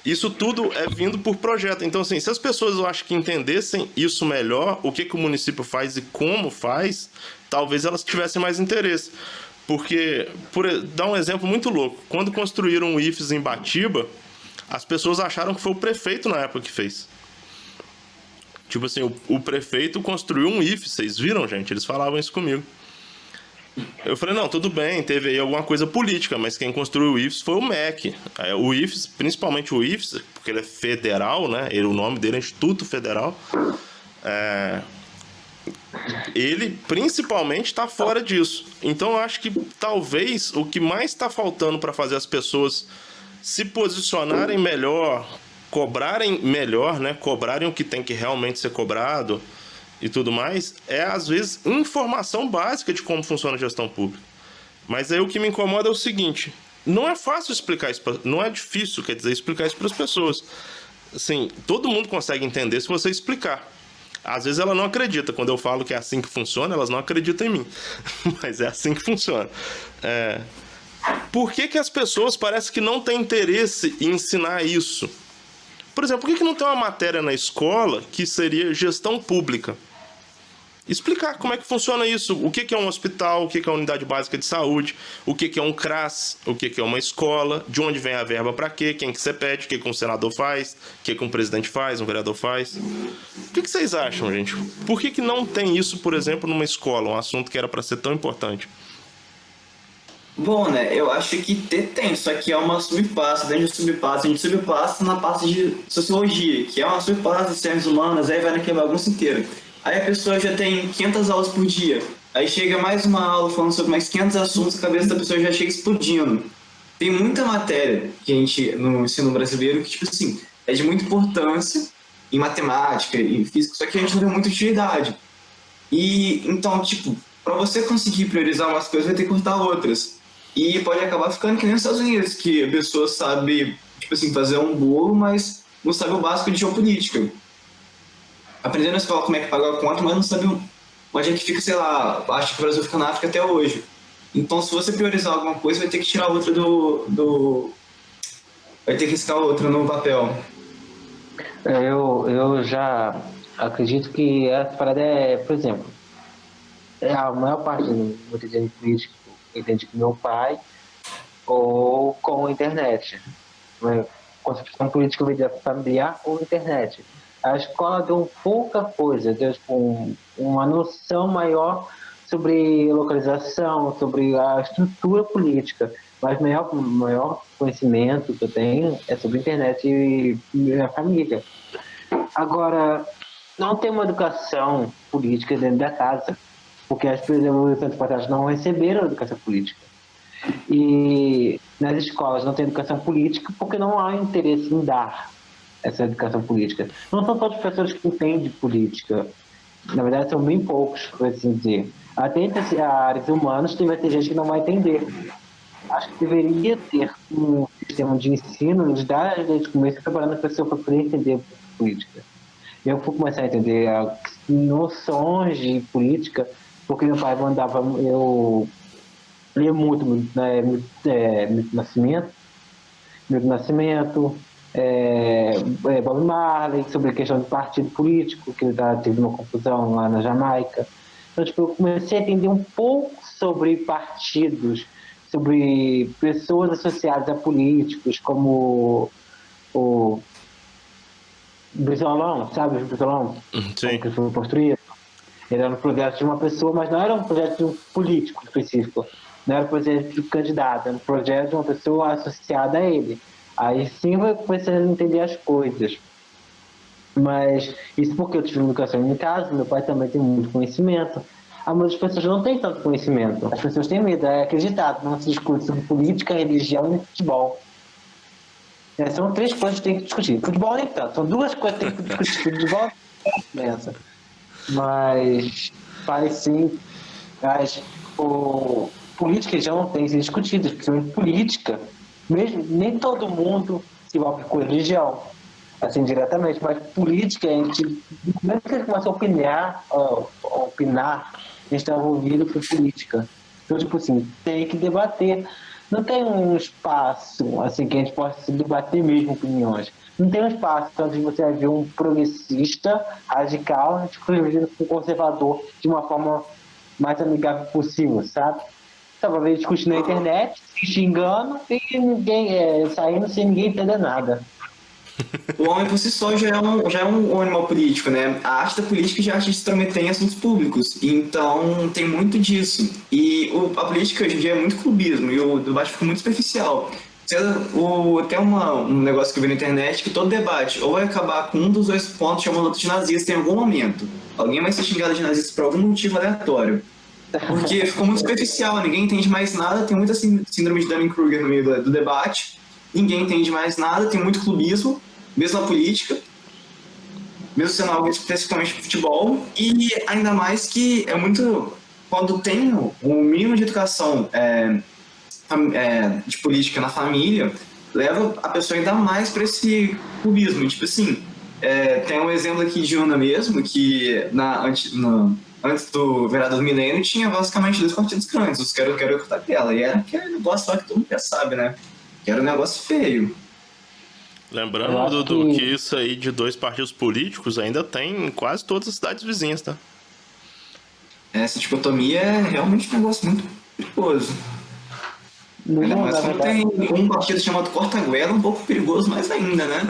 Isso tudo é vindo por projeto. Então, assim, se as pessoas, eu acho que entendessem isso melhor, o que o município faz e como faz, talvez elas tivessem mais interesse. Porque, dar um exemplo muito louco, quando construíram o IFES em Batiba, as pessoas acharam que foi o prefeito na época que fez. Tipo assim, o prefeito construiu um IFES, vocês viram, gente? Eles falavam isso comigo. Eu falei, não, tudo bem, teve aí alguma coisa política, mas quem construiu o IFES foi o MEC. O IFES, principalmente o IFES, porque ele é federal, né? O nome dele é Instituto Federal. Ele, principalmente, está fora disso. Então, eu acho que talvez o que mais está faltando para fazer as pessoas se posicionarem melhor, cobrarem melhor, né? Cobrarem o que tem que realmente ser cobrado e tudo mais, é às vezes informação básica de como funciona a gestão pública. Mas aí o que me incomoda é o seguinte, não é fácil explicar isso, não é difícil, quer dizer, explicar isso para as pessoas. Assim, todo mundo consegue entender se você explicar. Às vezes ela não acredita, quando eu falo que é assim que funciona, elas não acreditam em mim, mas é assim que funciona. Por que as pessoas parecem que não têm interesse em ensinar isso? Por exemplo, por que não tem uma matéria na escola que seria gestão pública? Explicar como é que funciona isso, o que é um hospital, o que é uma unidade básica de saúde, o que é um CRAS, o que é uma escola, de onde vem a verba para quê, quem que você pede, o que um senador faz, o que um presidente faz, um vereador faz. O que vocês acham, gente? Por que não tem isso, por exemplo, numa escola, um assunto que era para ser tão importante? Bom, né, eu acho que tem, só que é uma subpasta, dentro de subpasta, a gente subpasta na parte de sociologia, que é uma subpasta de ciências humanas, aí vai naquela bagunça inteira. Aí a pessoa já tem 500 aulas por dia, aí chega mais uma aula falando sobre mais 500 assuntos, a cabeça da pessoa já chega explodindo. Tem muita matéria que a gente, no ensino brasileiro, que, tipo assim, é de muita importância em matemática e física, só que a gente não tem muita utilidade. E, então, tipo, para você conseguir priorizar umas coisas, vai ter que cortar outras. E pode acabar ficando que nem nos Estados Unidos, que a pessoa sabe, tipo assim, fazer um bolo, mas não sabe o básico de geopolítica. Aprendendo na escola como é que paga a conta, mas não sabe onde é que fica, sei lá, acho que o Brasil fica na África até hoje. Então, se você priorizar alguma coisa, vai ter que tirar outra vai ter que riscar outra no papel. Eu já acredito que essa parada por exemplo, a maior parte do cotidiano político entende que meu pai ou com a internet, né? Concepção política familiar ou internet. A escola deu pouca coisa, deu uma noção maior sobre localização, sobre a estrutura política, mas o maior conhecimento que eu tenho é sobre a internet e minha família. Agora, não tem uma educação política dentro da casa, porque as pessoas antepassadas não receberam educação política. E nas escolas não tem educação política porque não há interesse em dar essa educação política. Não são todos os professores que entendem política. Na verdade, são bem poucos, por assim dizer. Até entre as áreas humanas, vai ter gente que não vai entender. Acho que deveria ter um sistema de ensino, de dar desde o começo, preparando a pessoa para poder entender política. Eu fui começar a entender noções de política porque meu pai mandava eu ler muito Milton Nascimento, Bob Marley, sobre a questão do partido político, que teve uma confusão lá na Jamaica. Então, tipo, eu comecei a entender um pouco sobre partidos, sobre pessoas associadas a políticos, como o Brizolão, sabe o Brizolão? Sim. Que foi construído. Ele era um projeto de uma pessoa, mas não era um projeto de um político específico. Não era um projeto de um candidato, era um projeto de uma pessoa associada a ele. Aí sim vai começando a entender as coisas. Mas isso porque eu tive educação em casa, meu pai também tem muito conhecimento. Mas as pessoas não têm tanto conhecimento. As pessoas têm medo, é acreditado. Não se discute sobre política, religião e futebol. São 3 coisas que tem que discutir. Futebol nem tanto. São 2 coisas que tem que discutir. Futebol nessa. Mas faz sim. Mas política já não tem que ser discutida, principalmente política. Mesmo, nem todo mundo se envolve com religião, assim, diretamente, mas política, a gente, mesmo que a gente começa a opinar, a gente está envolvido com política. Então, tipo assim, tem que debater. Não tem um espaço, assim, que a gente possa debater mesmo opiniões. Não tem um espaço onde você vai ver um progressista radical discutindo com um conservador de uma forma mais amigável possível, sabe? Só vai ver discutindo na internet, se xingando e ninguém saindo sem ninguém entender nada. O homem por si só já é um animal político, né? A arte da política já é a arte de se intrometer em assuntos públicos. Então tem muito disso. E a política hoje em dia é muito clubismo e o debate fica muito superficial. Tem um negócio que eu vi na internet que todo debate ou vai acabar com um dos 2 pontos chamando outro de nazista em algum momento. Alguém vai ser xingado de nazista por algum motivo aleatório. Porque ficou muito superficial, ninguém entende mais nada, tem muita síndrome de Dunning-Kruger no meio do debate, ninguém entende mais nada, tem muito clubismo, mesmo na política, mesmo sendo algo especificamente futebol, e ainda mais que é muito... Quando tem o mínimo de educação de política na família, leva a pessoa ainda mais para esse clubismo. Tipo assim, tem um exemplo aqui de Una mesmo, que antes do vereador do milênio tinha basicamente 2 partidos grandes, os Quero e Cortapela, e era aquele negócio lá que todo mundo já sabe, né? Que era um negócio feio. Lembrando, Dudu, que isso aí de 2 partidos políticos ainda tem em quase todas as cidades vizinhas, tá? Essa dicotomia é realmente um negócio muito perigoso. Ainda mais quando tem um partido chamado Cortaguela, um pouco perigoso mais ainda, né?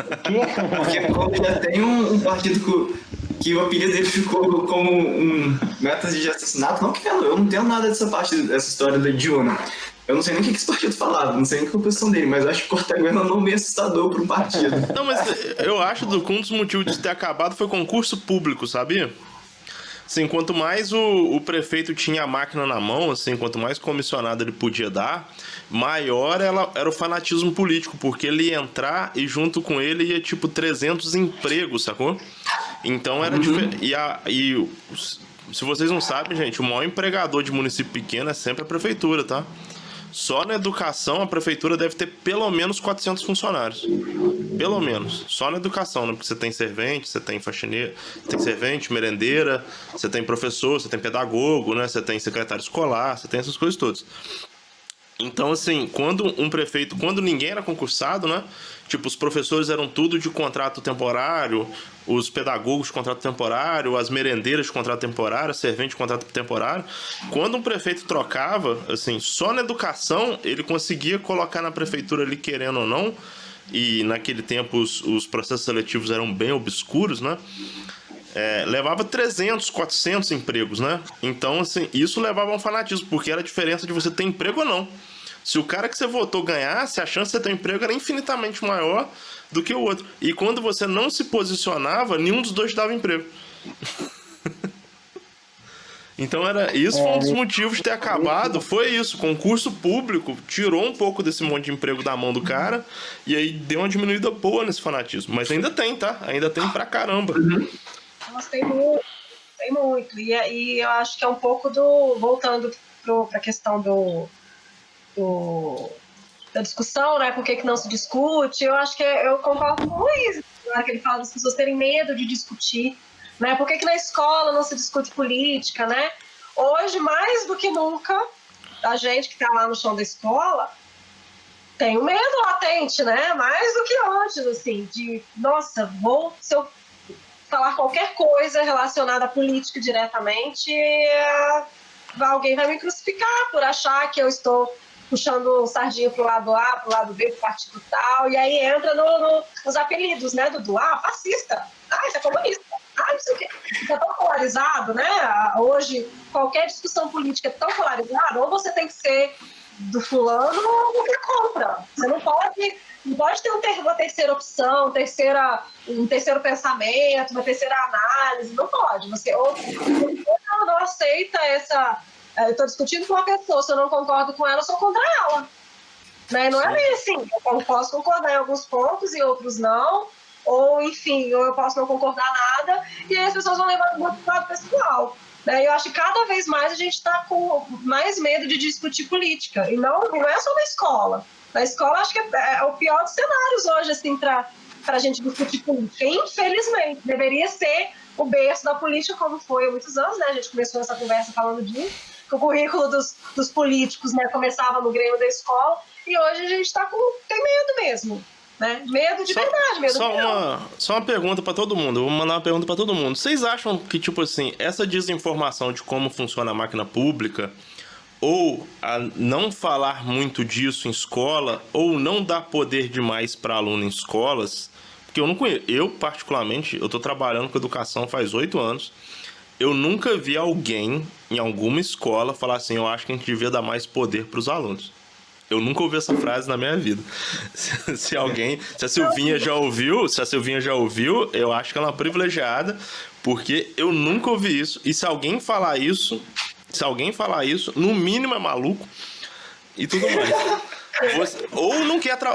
Porque quando já tem um partido que o apelido dele ficou como um método de assassinato, não que eu não tenho nada dessa história da Diona. Eu não sei nem o que esse partido falava, não sei nem qual a posição dele, mas eu acho que Cortaguela é um nome assustador para um partido. Não, mas eu acho que um dos motivos de ter acabado foi concurso público, sabia? Assim, quanto mais o prefeito tinha a máquina na mão, assim, quanto mais comissionado ele podia dar, maior era o fanatismo político, porque ele ia entrar e junto com ele ia, tipo, 300 empregos, sacou? Então era diferente. E se vocês não sabem, gente, o maior empregador de município pequeno é sempre a prefeitura, tá? Só na educação a prefeitura deve ter pelo menos 400 funcionários. Pelo menos. Só na educação, né? Porque você tem servente, você tem faxineira, tem servente, merendeira, você tem professor, você tem pedagogo, né? Você tem secretário escolar, você tem essas coisas todas. Então, assim, quando ninguém era concursado, né? Tipo, os professores eram tudo de contrato temporário, os pedagogos de contrato temporário, as merendeiras de contrato temporário, servente de contrato temporário. Quando um prefeito trocava, assim, só na educação, ele conseguia colocar na prefeitura ali, querendo ou não, e naquele tempo os processos seletivos eram bem obscuros, né? Levava 300, 400 empregos, né? Então, assim, isso levava a um fanatismo, porque era a diferença de você ter emprego ou não. Se o cara que você votou ganhasse, a chance de você ter um emprego era infinitamente maior do que o outro. E quando você não se posicionava, nenhum dos dois dava emprego. Então, isso foi um dos motivos de ter acabado, foi isso. Concurso público tirou um pouco desse monte de emprego da mão do cara e aí deu uma diminuída boa nesse fanatismo. Mas ainda tem, tá? Ainda tem pra caramba. Nossa, tem muito. E eu acho que é um pouco voltando pra questão da discussão, né? Por que não se discute? Eu acho que eu concordo com o Luiz, né, que ele fala das pessoas terem medo de discutir, né? Por que na escola não se discute política, né? Hoje, mais do que nunca, a gente que está lá no chão da escola tem um medo latente, né? Mais do que antes, assim, de, nossa, se eu falar qualquer coisa relacionada à política diretamente, alguém vai me crucificar por achar que eu estou puxando sardinha pro lado A, pro lado B, pro partido tal, e aí entra nos apelidos, né, Dudu? Ah, fascista, ah, isso é comunista, ah, não sei o quê. Fica tão polarizado, né? Hoje, qualquer discussão política é tão polarizada, ou você tem que ser do fulano ou você compra. Você não pode ter uma terceira opção, um terceiro pensamento, uma terceira análise, não pode. Você não aceita essa... Eu estou discutindo com uma pessoa, se eu não concordo com ela, eu sou contra ela. Né? Não é bem assim. Eu posso concordar em alguns pontos e outros não, ou enfim, ou eu posso não concordar nada, e aí as pessoas vão levar muito para o lado pessoal. Né? Eu acho que cada vez mais a gente está com mais medo de discutir política, e não é só na escola. Na escola, acho que é o pior dos cenários hoje, assim, para a gente discutir política. Infelizmente, deveria ser o berço da política, como foi há muitos anos, né? A gente começou essa conversa falando disso, que o currículo dos políticos, né, começava no Grêmio da escola, e hoje a gente tem medo mesmo. Né? Medo de verdade, medo só uma pergunta pra todo mundo. Eu vou mandar uma pergunta pra todo mundo. Vocês acham que, tipo assim, essa desinformação de como funciona a máquina pública, ou a não falar muito disso em escola, ou não dar poder demais para aluno em escolas, porque eu não conheço, eu particularmente, eu tô trabalhando com educação faz 8 anos, eu nunca vi alguém em alguma escola falar assim, eu acho que a gente devia dar mais poder para os alunos. Eu nunca ouvi essa frase na minha vida. Se a Silvinha já ouviu, eu acho que ela é uma privilegiada, porque eu nunca ouvi isso. E se alguém falar isso, no mínimo é maluco e tudo mais.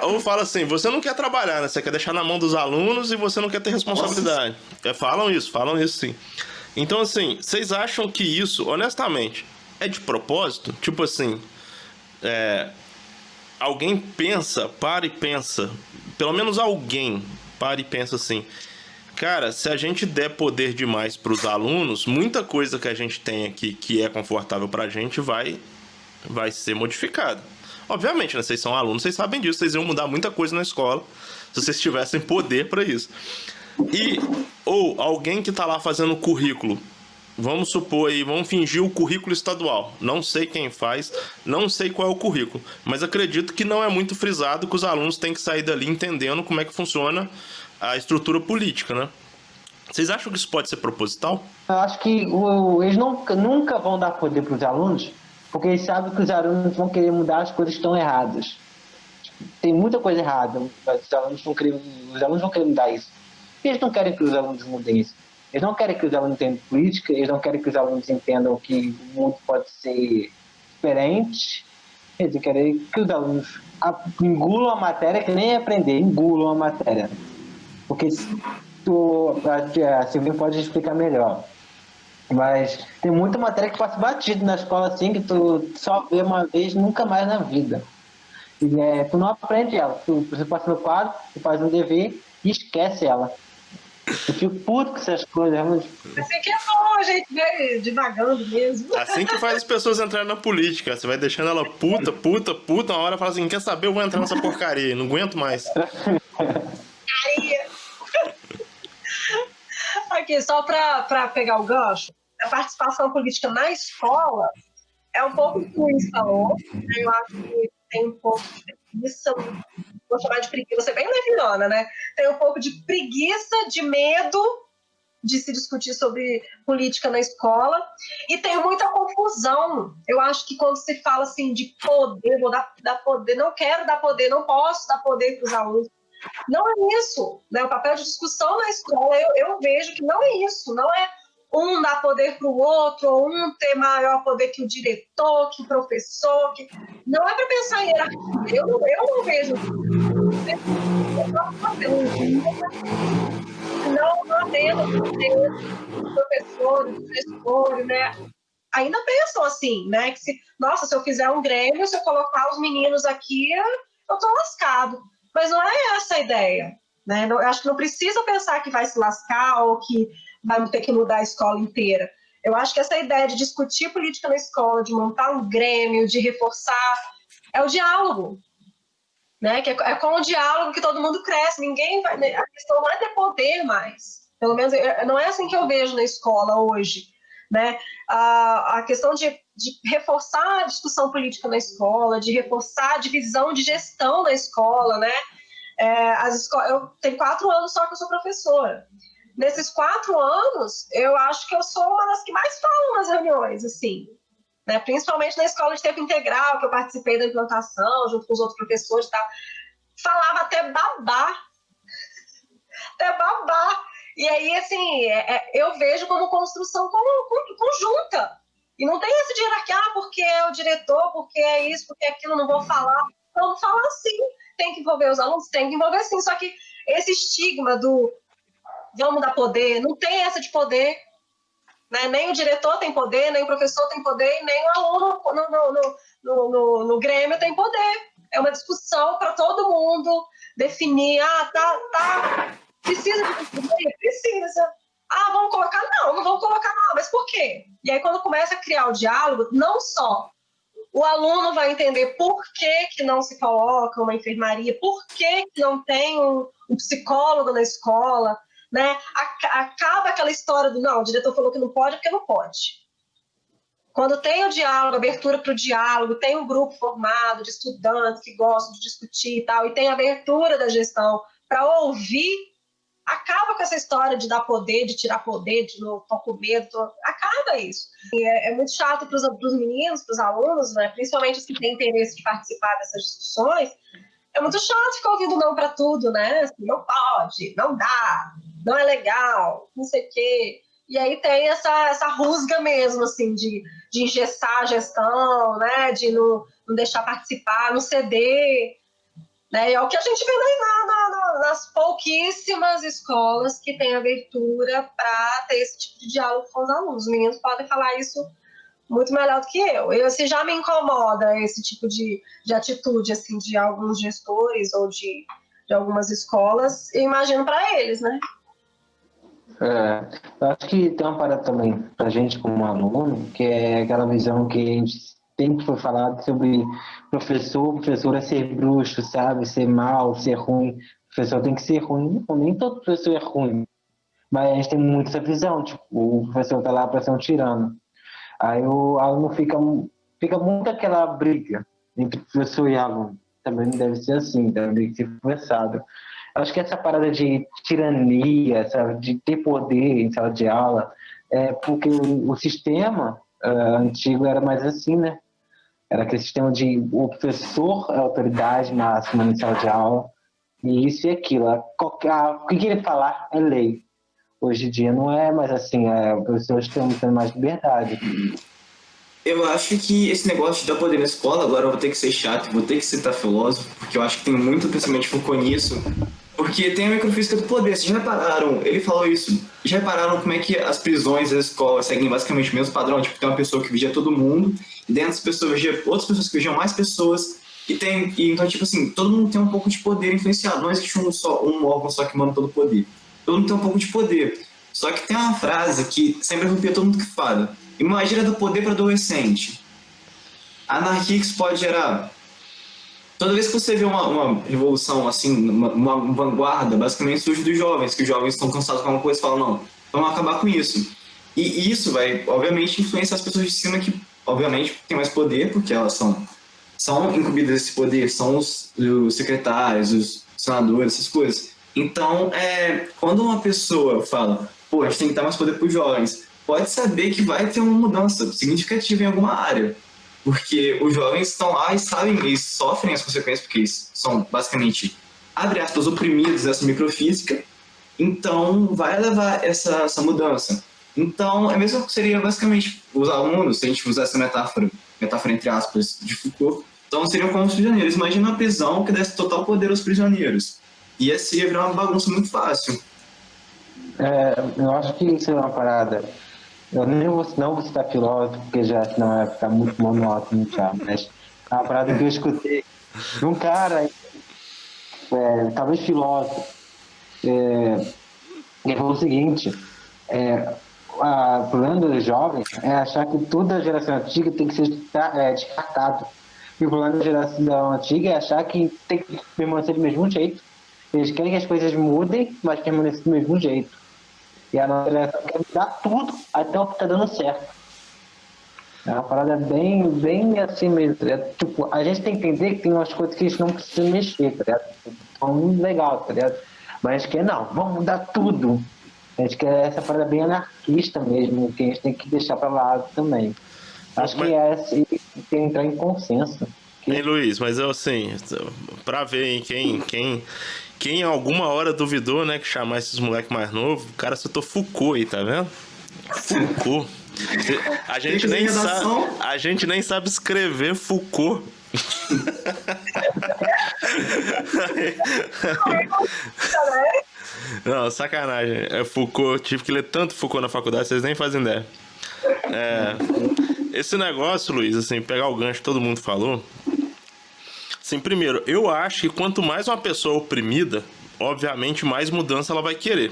Ou fala assim, você não quer trabalhar, né? Você quer deixar na mão dos alunos e você não quer ter responsabilidade. Falam isso sim. Então, assim, vocês acham que isso, honestamente, é de propósito? Tipo assim, alguém para e pensa, pelo menos alguém para e pensa assim, cara, se a gente der poder demais para os alunos, muita coisa que a gente tem aqui que é confortável para a gente vai ser modificada. Obviamente, né? Vocês são alunos, vocês sabem disso, vocês iam mudar muita coisa na escola se vocês tivessem poder para isso. Ou alguém que está lá fazendo currículo, vamos supor aí, vamos fingir o currículo estadual. Não sei quem faz, não sei qual é o currículo, mas acredito que não é muito frisado que os alunos têm que sair dali entendendo como é que funciona a estrutura política, né? Vocês acham que isso pode ser proposital? Eu acho que eles nunca vão dar poder para os alunos, porque eles sabem que os alunos vão querer mudar as coisas que estão erradas. Tem muita coisa errada, mas os alunos vão querer mudar isso. Eles não querem que os alunos mudem isso. Eles não querem que os alunos entendam política, eles não querem que os alunos entendam que o mundo pode ser diferente. Eles querem que os alunos engulam a matéria, que nem aprender, engulam a matéria. Porque a Silvia pode explicar melhor. Mas tem muita matéria que passa batido na escola assim, que tu só vê uma vez, nunca mais na vida. E, tu não aprende ela. Você passa no quadro, tu faz um dever e esquece ela. Eu fico puto com essas coisas. Assim que é bom a gente ver devagando mesmo. Assim que faz as pessoas entrarem na política. Você vai deixando ela puta, uma hora fala assim, quer saber, eu vou entrar nessa porcaria, não aguento mais. Aqui, só para pegar o gancho, a participação política na escola é um pouco o que o Luiz falou. Eu acho que tem um pouco de preguiça, vou chamar de preguiça, vou ser bem leviana, né? Tem um pouco de preguiça, de medo de se discutir sobre política na escola, e tem muita confusão. Eu acho que quando se fala assim de poder, vou dar poder, não quero dar poder, não posso dar poder para os alunos. Não é isso, né? O papel de discussão na escola, eu vejo que não é isso, não é um dar poder para o outro, ou um ter maior poder que o diretor, que o professor, não é para pensar em hierarquia, eu não vejo não havendo professores, né? Ainda pensam assim, né? Que se eu fizer um Grêmio, se eu colocar os meninos aqui, eu tô lascado. Mas não é essa a ideia, né? Eu acho que não precisa pensar que vai se lascar ou que vai ter que mudar a escola inteira. Eu acho que essa ideia de discutir política na escola, de montar um Grêmio, de reforçar, é o diálogo, né? Que é com o diálogo que todo mundo cresce. Ninguém vai. A questão não é ter poder mais. Pelo menos não é assim que eu vejo na escola hoje. né? A questão de reforçar a discussão política na escola, de reforçar a divisão de gestão da escola, né? Eu tenho 4 anos só que eu sou professora. Nesses 4 anos, eu acho que eu sou uma das que mais falam nas reuniões, assim, né? Principalmente na escola de tempo integral, que eu participei da implantação, junto com os outros professores e tal. Falava até babá. E aí, assim, eu vejo como construção conjunta. E não tem essa de hierarquia, porque é o diretor, porque é isso, porque é aquilo, não vou falar. Vamos falar sim. Tem que envolver os alunos? Tem que envolver sim. Só que esse estigma do vamos dar poder, não tem essa de poder. Né? Nem o diretor tem poder, nem o professor tem poder, nem o aluno no Grêmio tem poder. É uma discussão para todo mundo definir, precisa de poder? Precisa. Vamos colocar? Não vamos colocar não, mas por quê? E aí quando começa a criar o diálogo, não só o aluno vai entender por que não se coloca uma enfermaria, por que não tem um psicólogo na escola, né? Acaba aquela história do não, o diretor falou que não pode porque não pode. Quando tem o diálogo, abertura para o diálogo, tem um grupo formado de estudantes que gostam de discutir e tal, e tem a abertura da gestão para ouvir, acaba com essa história de dar poder, de tirar poder, de não tô com medo, acaba isso. E é muito chato para os meninos, para os alunos, né? Principalmente os que têm interesse de participar dessas discussões, é muito chato ficar ouvindo não para tudo, né? Assim, não pode, não dá, não é legal, não sei o quê. E aí tem essa rusga mesmo, assim, de engessar a gestão, né? De não deixar participar, não ceder. Né? E é o que a gente vê nas pouquíssimas escolas que têm abertura para ter esse tipo de diálogo com os alunos. Os meninos podem falar isso muito melhor do que eu. Se já me incomoda esse tipo de atitude assim, de alguns gestores ou de algumas escolas, eu imagino para eles, né? Eu acho que tem uma parada também pra gente como aluno, que é aquela visão que a gente sempre foi falado sobre professora ser bruxo, sabe? Ser mal, ser ruim. O professor tem que ser ruim. Nem todo professor é ruim. Mas a gente tem muito essa visão, tipo, o professor tá lá pra ser um tirano. Aí o aluno fica muito aquela briga entre professor e aluno. Também não deve ser assim, também tem que ser conversado. Acho que essa parada de tirania, sabe, de ter poder em sala de aula, é porque o sistema antigo era mais assim, né? Era aquele sistema de o professor é a autoridade máxima em sala de aula, e isso e aquilo. O que ele falar é lei. Hoje em dia não é mais assim, os professores estão tendo mais liberdade. Eu acho que esse negócio de dar poder na escola, agora eu vou ter que ser chato, vou ter que citar filósofo, porque eu acho que tem muito pensamento que focou nisso. Porque tem a microfísica do poder, vocês já repararam, ele falou isso, já repararam como é que as prisões, as escolas seguem basicamente o mesmo padrão? Tipo, tem uma pessoa que vigia todo mundo, e dentro das pessoas vigia outras pessoas que vigiam mais pessoas, então, tipo assim, todo mundo tem um pouco de poder influenciado, não existe um órgão só que manda todo o poder. Todo mundo tem um pouco de poder. Só que tem uma frase que sempre arrepia todo mundo que fala. Imagina do poder para adolescente. A anarquia que isso pode gerar. Toda vez que você vê uma revolução, assim, uma vanguarda, basicamente surge dos jovens, que os jovens estão cansados com alguma coisa e falam, não, vamos acabar com isso. E isso vai, obviamente, influenciar as pessoas de cima que, obviamente, têm mais poder, porque elas são incumbidas desse poder, são os secretários, os senadores, essas coisas. Então, quando uma pessoa fala, pô, a gente tem que dar mais poder para os jovens, pode saber que vai ter uma mudança significativa em alguma área. Porque os jovens estão lá e sabem, eles sofrem as consequências, porque eles são basicamente, abre aspas, oprimidos dessa microfísica, então vai levar essa mudança. Então, é mesmo que seria basicamente os alunos, se a gente usar essa metáfora entre aspas, de Foucault, então seriam como os prisioneiros. Imagina uma prisão que desse total poder aos prisioneiros. E assim ia virar uma bagunça muito fácil. Eu acho que isso é uma parada. Eu não vou citar filósofo, porque já senão vai ficar muito monótono já, mas é uma parada que eu escutei de um cara, talvez filósofo, ele falou o seguinte, o problema dos jovens é achar que toda a geração antiga tem que ser descartado. E o problema da geração antiga é achar que tem que permanecer do mesmo jeito. Eles querem que as coisas mudem, mas permanecer do mesmo jeito. E a nossa geração quer mudar tudo até o que tá dando certo. É uma parada bem assim mesmo, tá ligado? Tipo, a gente tem que entender que tem umas coisas que a gente não precisa mexer, tá ligado? Então, legal, tá ligado? Mas a gente quer, não, vamos mudar tudo. A gente quer essa parada bem anarquista mesmo, que a gente tem que deixar pra lá também. Acho que é assim, tem que entrar em consenso. Hein, Luiz, mas eu assim, pra ver, hein, quem em alguma hora duvidou, né, que chamar esses moleques mais novos, o cara citou Foucault aí, tá vendo? Foucault. A gente nem sabe escrever Foucault. Não, sacanagem. É Foucault, tive que ler tanto Foucault na faculdade, vocês nem fazem ideia. Esse negócio, Luiz, assim, pegar o gancho que todo mundo falou. Assim, primeiro, eu acho que quanto mais uma pessoa oprimida, obviamente mais mudança ela vai querer.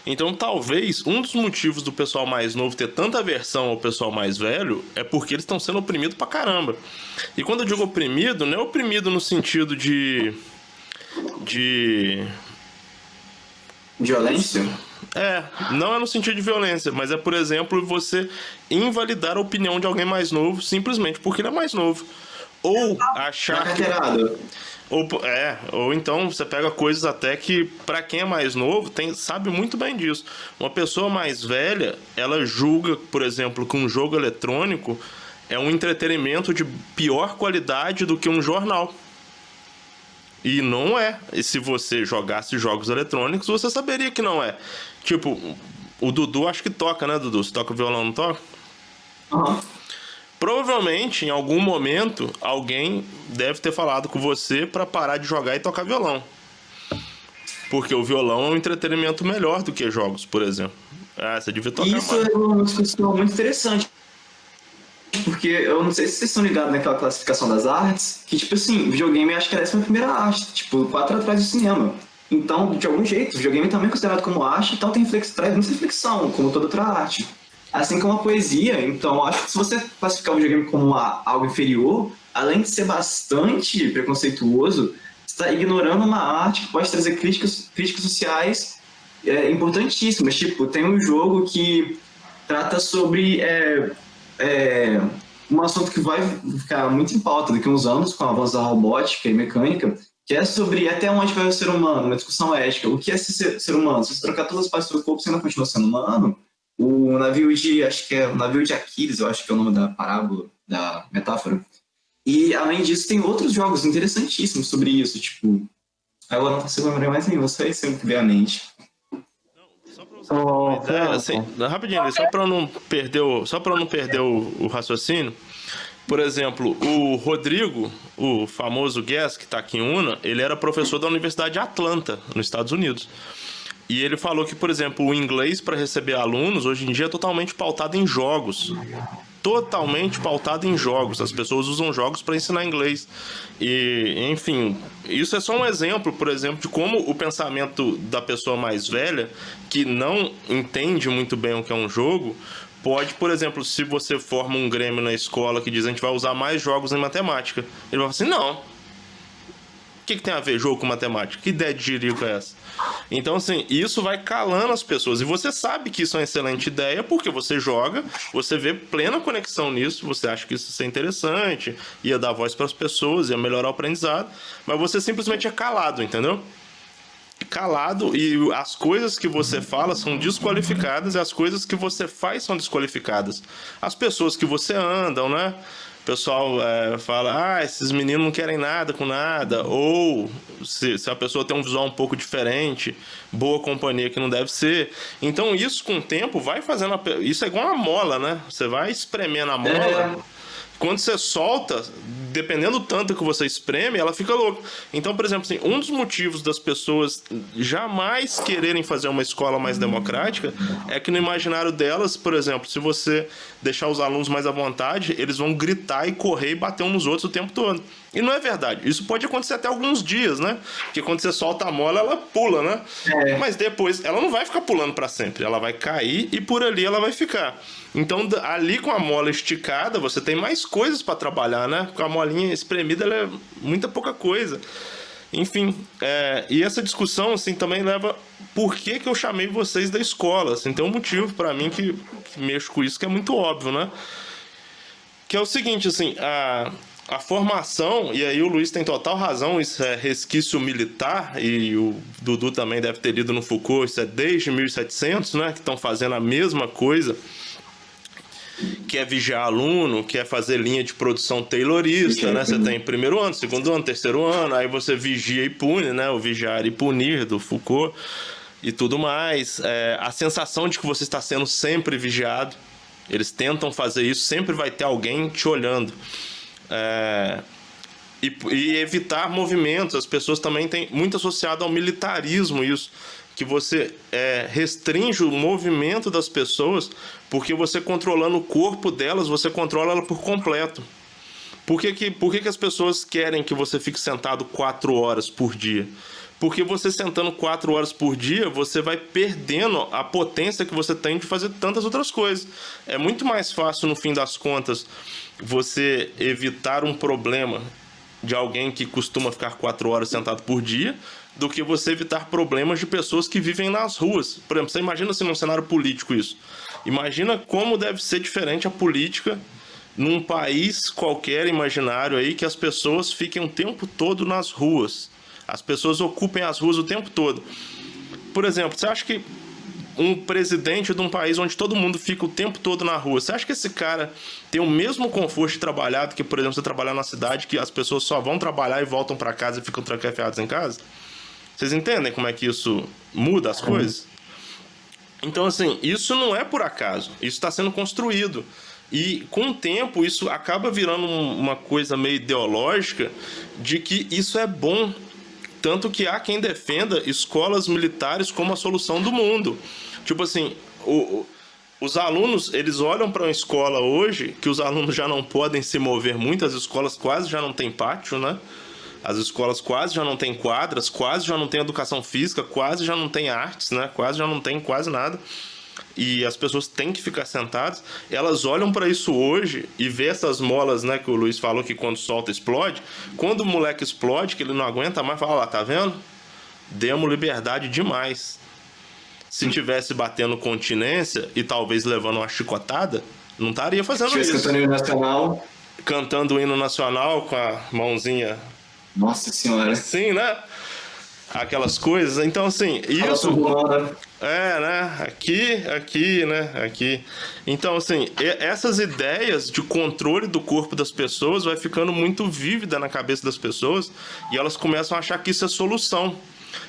Então, talvez, um dos motivos do pessoal mais novo ter tanta aversão ao pessoal mais velho é porque eles estão sendo oprimidos pra caramba. E quando eu digo oprimido, não é oprimido no sentido de Violência? Não é no sentido de violência, mas é, por exemplo, você invalidar a opinião de alguém mais novo simplesmente porque ele é mais novo. Ou achar que... Ou então você pega coisas até que, pra quem é mais novo, sabe muito bem disso. Uma pessoa mais velha, ela julga, por exemplo, que um jogo eletrônico é um entretenimento de pior qualidade do que um jornal. E não é. E se você jogasse jogos eletrônicos, você saberia que não é. Tipo, o Dudu acho que toca, né, Dudu? Você toca violão, não toca? Uhum. Provavelmente, em algum momento, alguém deve ter falado com você para parar de jogar e tocar violão. Porque o violão é um entretenimento melhor do que jogos, por exemplo. Você devia tocar Isso mais. é uma discussão muito interessante. Porque eu não sei se vocês estão ligados naquela classificação das artes, que, tipo assim, videogame acho que é a 11ª arte, tipo, 4 atrás do cinema. Então, de algum jeito, o videogame também é considerado como arte, então traz muita reflexão, como toda outra arte. Assim como a poesia, então acho que se você classificar o videogame como algo inferior, além de ser bastante preconceituoso, você está ignorando uma arte que pode trazer críticas sociais importantíssimas. Tipo, tem um jogo que trata sobre um assunto que vai ficar muito em pauta daqui a uns anos, com o avanço da robótica e mecânica, que é sobre até onde vai o ser humano, uma discussão ética. O que é ser humano? Se você trocar todas as partes do corpo, você não continua sendo humano? O navio acho que é o navio de Aquiles, eu acho que é o nome da parábola, da metáfora. E, além disso, tem outros jogos interessantíssimos sobre isso, tipo... Agora não consigo lembrar mais nenhum, só esse que veio à mente. Só pra você ter uma ideia, assim, rapidinho, só pra eu não perder o raciocínio. Por exemplo, o Rodrigo, o famoso Guess, que tá aqui em Una, ele era professor da Universidade de Atlanta, nos Estados Unidos. E ele falou que, por exemplo, o inglês para receber alunos hoje em dia é totalmente pautado em jogos. Totalmente pautado em jogos. As pessoas usam jogos para ensinar inglês. E, enfim, isso é só um exemplo, por exemplo, de como o pensamento da pessoa mais velha, que não entende muito bem o que é um jogo, pode, por exemplo, se você forma um grêmio na escola que diz a gente vai usar mais jogos em matemática, ele vai falar assim, não. O que tem a ver jogo com matemática? Que ideia de jirico é essa? Então, assim, isso vai calando as pessoas. E você sabe que isso é uma excelente ideia porque você joga, você vê plena conexão nisso, você acha que isso é interessante, ia dar voz para as pessoas, ia melhorar o aprendizado, mas você simplesmente é calado, entendeu? Calado, e as coisas que você fala são desqualificadas e as coisas que você faz são desqualificadas. As pessoas que você andam, né? O pessoal fala, esses meninos não querem nada com nada, ou se a pessoa tem um visual um pouco diferente, boa companhia que não deve ser. Então isso com o tempo vai fazendo, isso é igual uma mola, né? Você vai espremendo a mola, quando você solta, dependendo do tanto que você espreme, ela fica louca. Então, por exemplo, assim, um dos motivos das pessoas jamais quererem fazer uma escola mais democrática é que no imaginário delas, por exemplo, se você deixar os alunos mais à vontade, eles vão gritar e correr e bater uns nos outros o tempo todo. E não é verdade. Isso pode acontecer até alguns dias, né? Porque quando você solta a mola, ela pula, né? Mas depois, ela não vai ficar pulando para sempre. Ela vai cair e por ali ela vai ficar. Então, ali com a mola esticada, você tem mais coisas para trabalhar, né? Com a molinha espremida, ela é muita pouca coisa. Enfim, e essa discussão assim, também leva por que eu chamei vocês da escola. Assim, tem um motivo para mim que mexo com isso, que é muito óbvio, né? Que é o seguinte, assim, a formação, e aí o Luiz tem total razão, isso é resquício militar, e o Dudu também deve ter lido no Foucault, isso é desde 1700, né? Que estão fazendo a mesma coisa, que é vigiar aluno, que é fazer linha de produção taylorista, né? Você tem primeiro ano, segundo ano, terceiro ano, aí você vigia e pune, né? O vigiar e punir do Foucault e tudo mais. A sensação de que você está sendo sempre vigiado, eles tentam fazer isso, sempre vai ter alguém te olhando. E evitar movimentos, as pessoas também têm muito associado ao militarismo isso, que você restringe o movimento das pessoas, porque você controlando o corpo delas, você controla ela por completo. Por que as pessoas querem que você fique sentado 4 horas por dia? Porque você sentando 4 horas por dia, você vai perdendo a potência que você tem de fazer tantas outras coisas. É muito mais fácil, no fim das contas, você evitar um problema de alguém que costuma ficar 4 horas sentado por dia, do que você evitar problemas de pessoas que vivem nas ruas. Por exemplo, você imagina assim, num cenário político isso. Imagina como deve ser diferente a política num país qualquer imaginário aí, que as pessoas fiquem o tempo todo nas ruas. As pessoas ocupem as ruas o tempo todo. Por exemplo, você acha que um presidente de um país onde todo mundo fica o tempo todo na rua, você acha que esse cara tem o mesmo conforto de trabalhar do que, por exemplo, você trabalhar numa cidade que as pessoas só vão trabalhar e voltam para casa e ficam trancafiadas em casa? Vocês entendem como é que isso muda as coisas? Então, assim, isso não é por acaso. Isso está sendo construído. E, com o tempo, isso acaba virando uma coisa meio ideológica de que isso é bom. Tanto que há quem defenda escolas militares como a solução do mundo. Tipo assim, os alunos, eles olham para uma escola hoje, que os alunos já não podem se mover muito, as escolas quase já não têm pátio, né? As escolas quase já não têm quadras, quase já não tem educação física, quase já não tem artes, né? Quase já não tem quase nada. E as pessoas têm que ficar sentadas. Elas olham para isso hoje e vê essas molas, né? Que o Luiz falou que quando solta explode. Quando o moleque explode, que ele não aguenta mais, fala lá, tá vendo? Demos liberdade demais. Se tivesse batendo continência e talvez levando uma chicotada, não estaria fazendo isso. Cantando o hino nacional. Cantando o hino nacional com a mãozinha. Nossa senhora. Sim, né? Aquelas coisas. Então, assim, isso... né? Aqui, né? Aqui. Então, assim, essas ideias de controle do corpo das pessoas vai ficando muito vívida na cabeça das pessoas e elas começam a achar que isso é solução.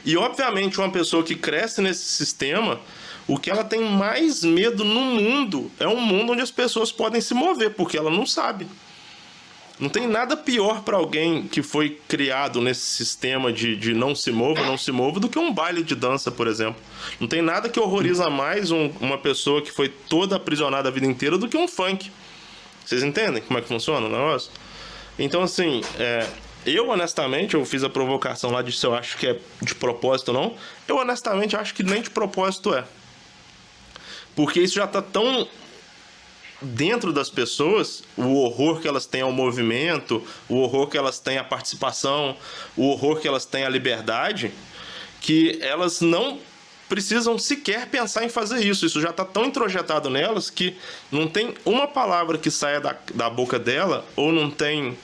E, obviamente, uma pessoa que cresce nesse sistema, o que ela tem mais medo no mundo é um mundo onde as pessoas podem se mover, porque ela não sabe. Não tem nada pior para alguém que foi criado nesse sistema de não se mova do que um baile de dança, por exemplo. Não tem nada que horroriza mais uma pessoa que foi toda aprisionada a vida inteira do que um funk. Vocês entendem como é que funciona o negócio? Então, assim, eu honestamente, eu fiz a provocação lá de se eu acho que é de propósito ou não. Eu honestamente acho que nem de propósito é. Porque isso já está tão... dentro das pessoas, o horror que elas têm ao movimento, o horror que elas têm à participação, o horror que elas têm à liberdade, que elas não precisam sequer pensar em fazer isso. Isso já está tão introjetado nelas que não tem uma palavra que saia da boca dela, ou não tem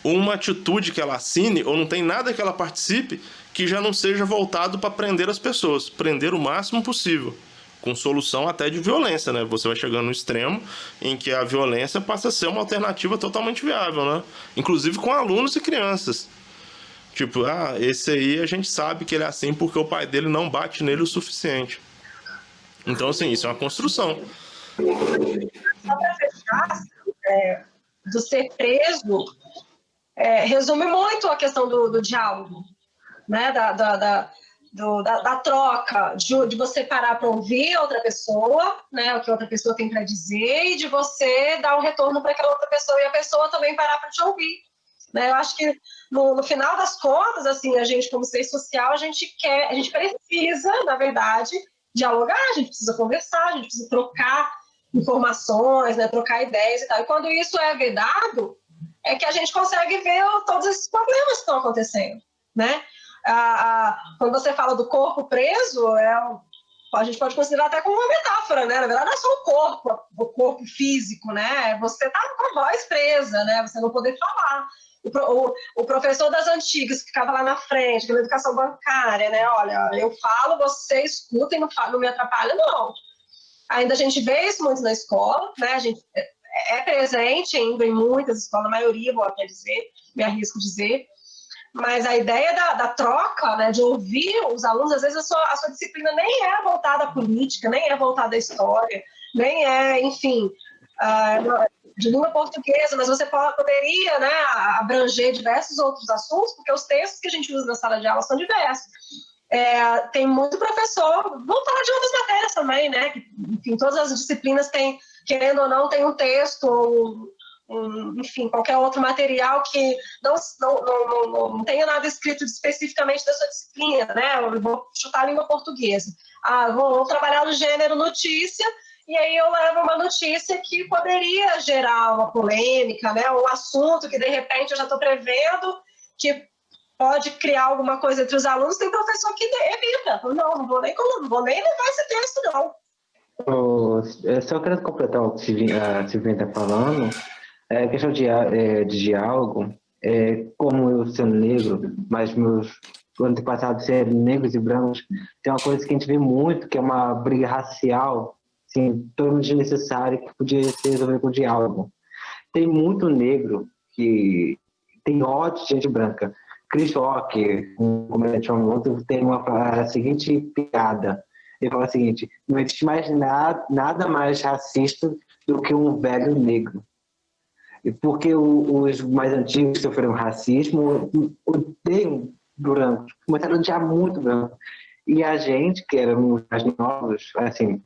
uma atitude que ela assine, ou não tem nada que ela participe que já não seja voltado para prender as pessoas, prender o máximo possível, com solução até de violência, né? Você vai chegando no extremo em que a violência passa a ser uma alternativa totalmente viável, né? Inclusive com alunos e crianças. Tipo, esse aí a gente sabe que ele é assim porque o pai dele não bate nele o suficiente. Então, assim, isso é uma construção. Só para fechar, do ser preso, resume muito a questão do diálogo, né? Da troca, de você parar para ouvir outra pessoa, né, o que outra pessoa tem para dizer, e de você dar um retorno para aquela outra pessoa e a pessoa também parar para te ouvir. Né? Eu acho que no final das contas, assim, a gente, como ser social, a gente precisa, na verdade, dialogar, a gente precisa conversar, a gente precisa trocar informações, né, trocar ideias e tal. E quando isso é vedado, é que a gente consegue ver todos esses problemas que estão acontecendo, né? Quando você fala do corpo preso, a gente pode considerar até como uma metáfora, né? Na verdade, não é só o corpo físico, né? Você tá com a voz presa, né? Você não poder falar. O professor das antigas que ficava lá na frente, pela educação bancária, né? Olha, eu falo, você escuta e não me atrapalha, não. Ainda a gente vê isso muito na escola, né? A gente é presente ainda em muitas escolas, a maioria, vou até dizer, me arrisco dizer. Mas a ideia da troca, né, de ouvir os alunos, às vezes a sua disciplina nem é voltada à política, nem é voltada à história, nem é, enfim, de língua portuguesa, mas você poderia, né, abranger diversos outros assuntos, porque os textos que a gente usa na sala de aula são diversos. Tem muito professor, vamos falar de outras matérias também, né, que, enfim, todas as disciplinas têm, querendo ou não, tem um texto ou enfim, qualquer outro material que não tenha nada escrito especificamente da sua disciplina, né? Eu vou chutar a língua portuguesa. Vou trabalhar no gênero notícia, e aí eu levo uma notícia que poderia gerar uma polêmica, né? Um assunto que, de repente, eu já estou prevendo que pode criar alguma coisa entre os alunos. Tem professor que evita. Não vou nem levar esse texto, não. Só quero completar o que a Silvinha está falando. Questão de diálogo, como eu sendo negro, mas meus antepassados serem negros e brancos, tem uma coisa que a gente vê muito, que é uma briga racial, assim, totalmente desnecessária, que podia ser resolvida com diálogo. Tem muito negro que tem ódio de gente branca. Chris Rock, um comediante famoso, tem a seguinte piada. Ele fala o seguinte: não existe mais nada mais racista do que um velho negro. Porque os mais antigos que sofreram racismo odeiam brancos, começaram a odiar muito branco. E a gente, que éramos mais novos, assim,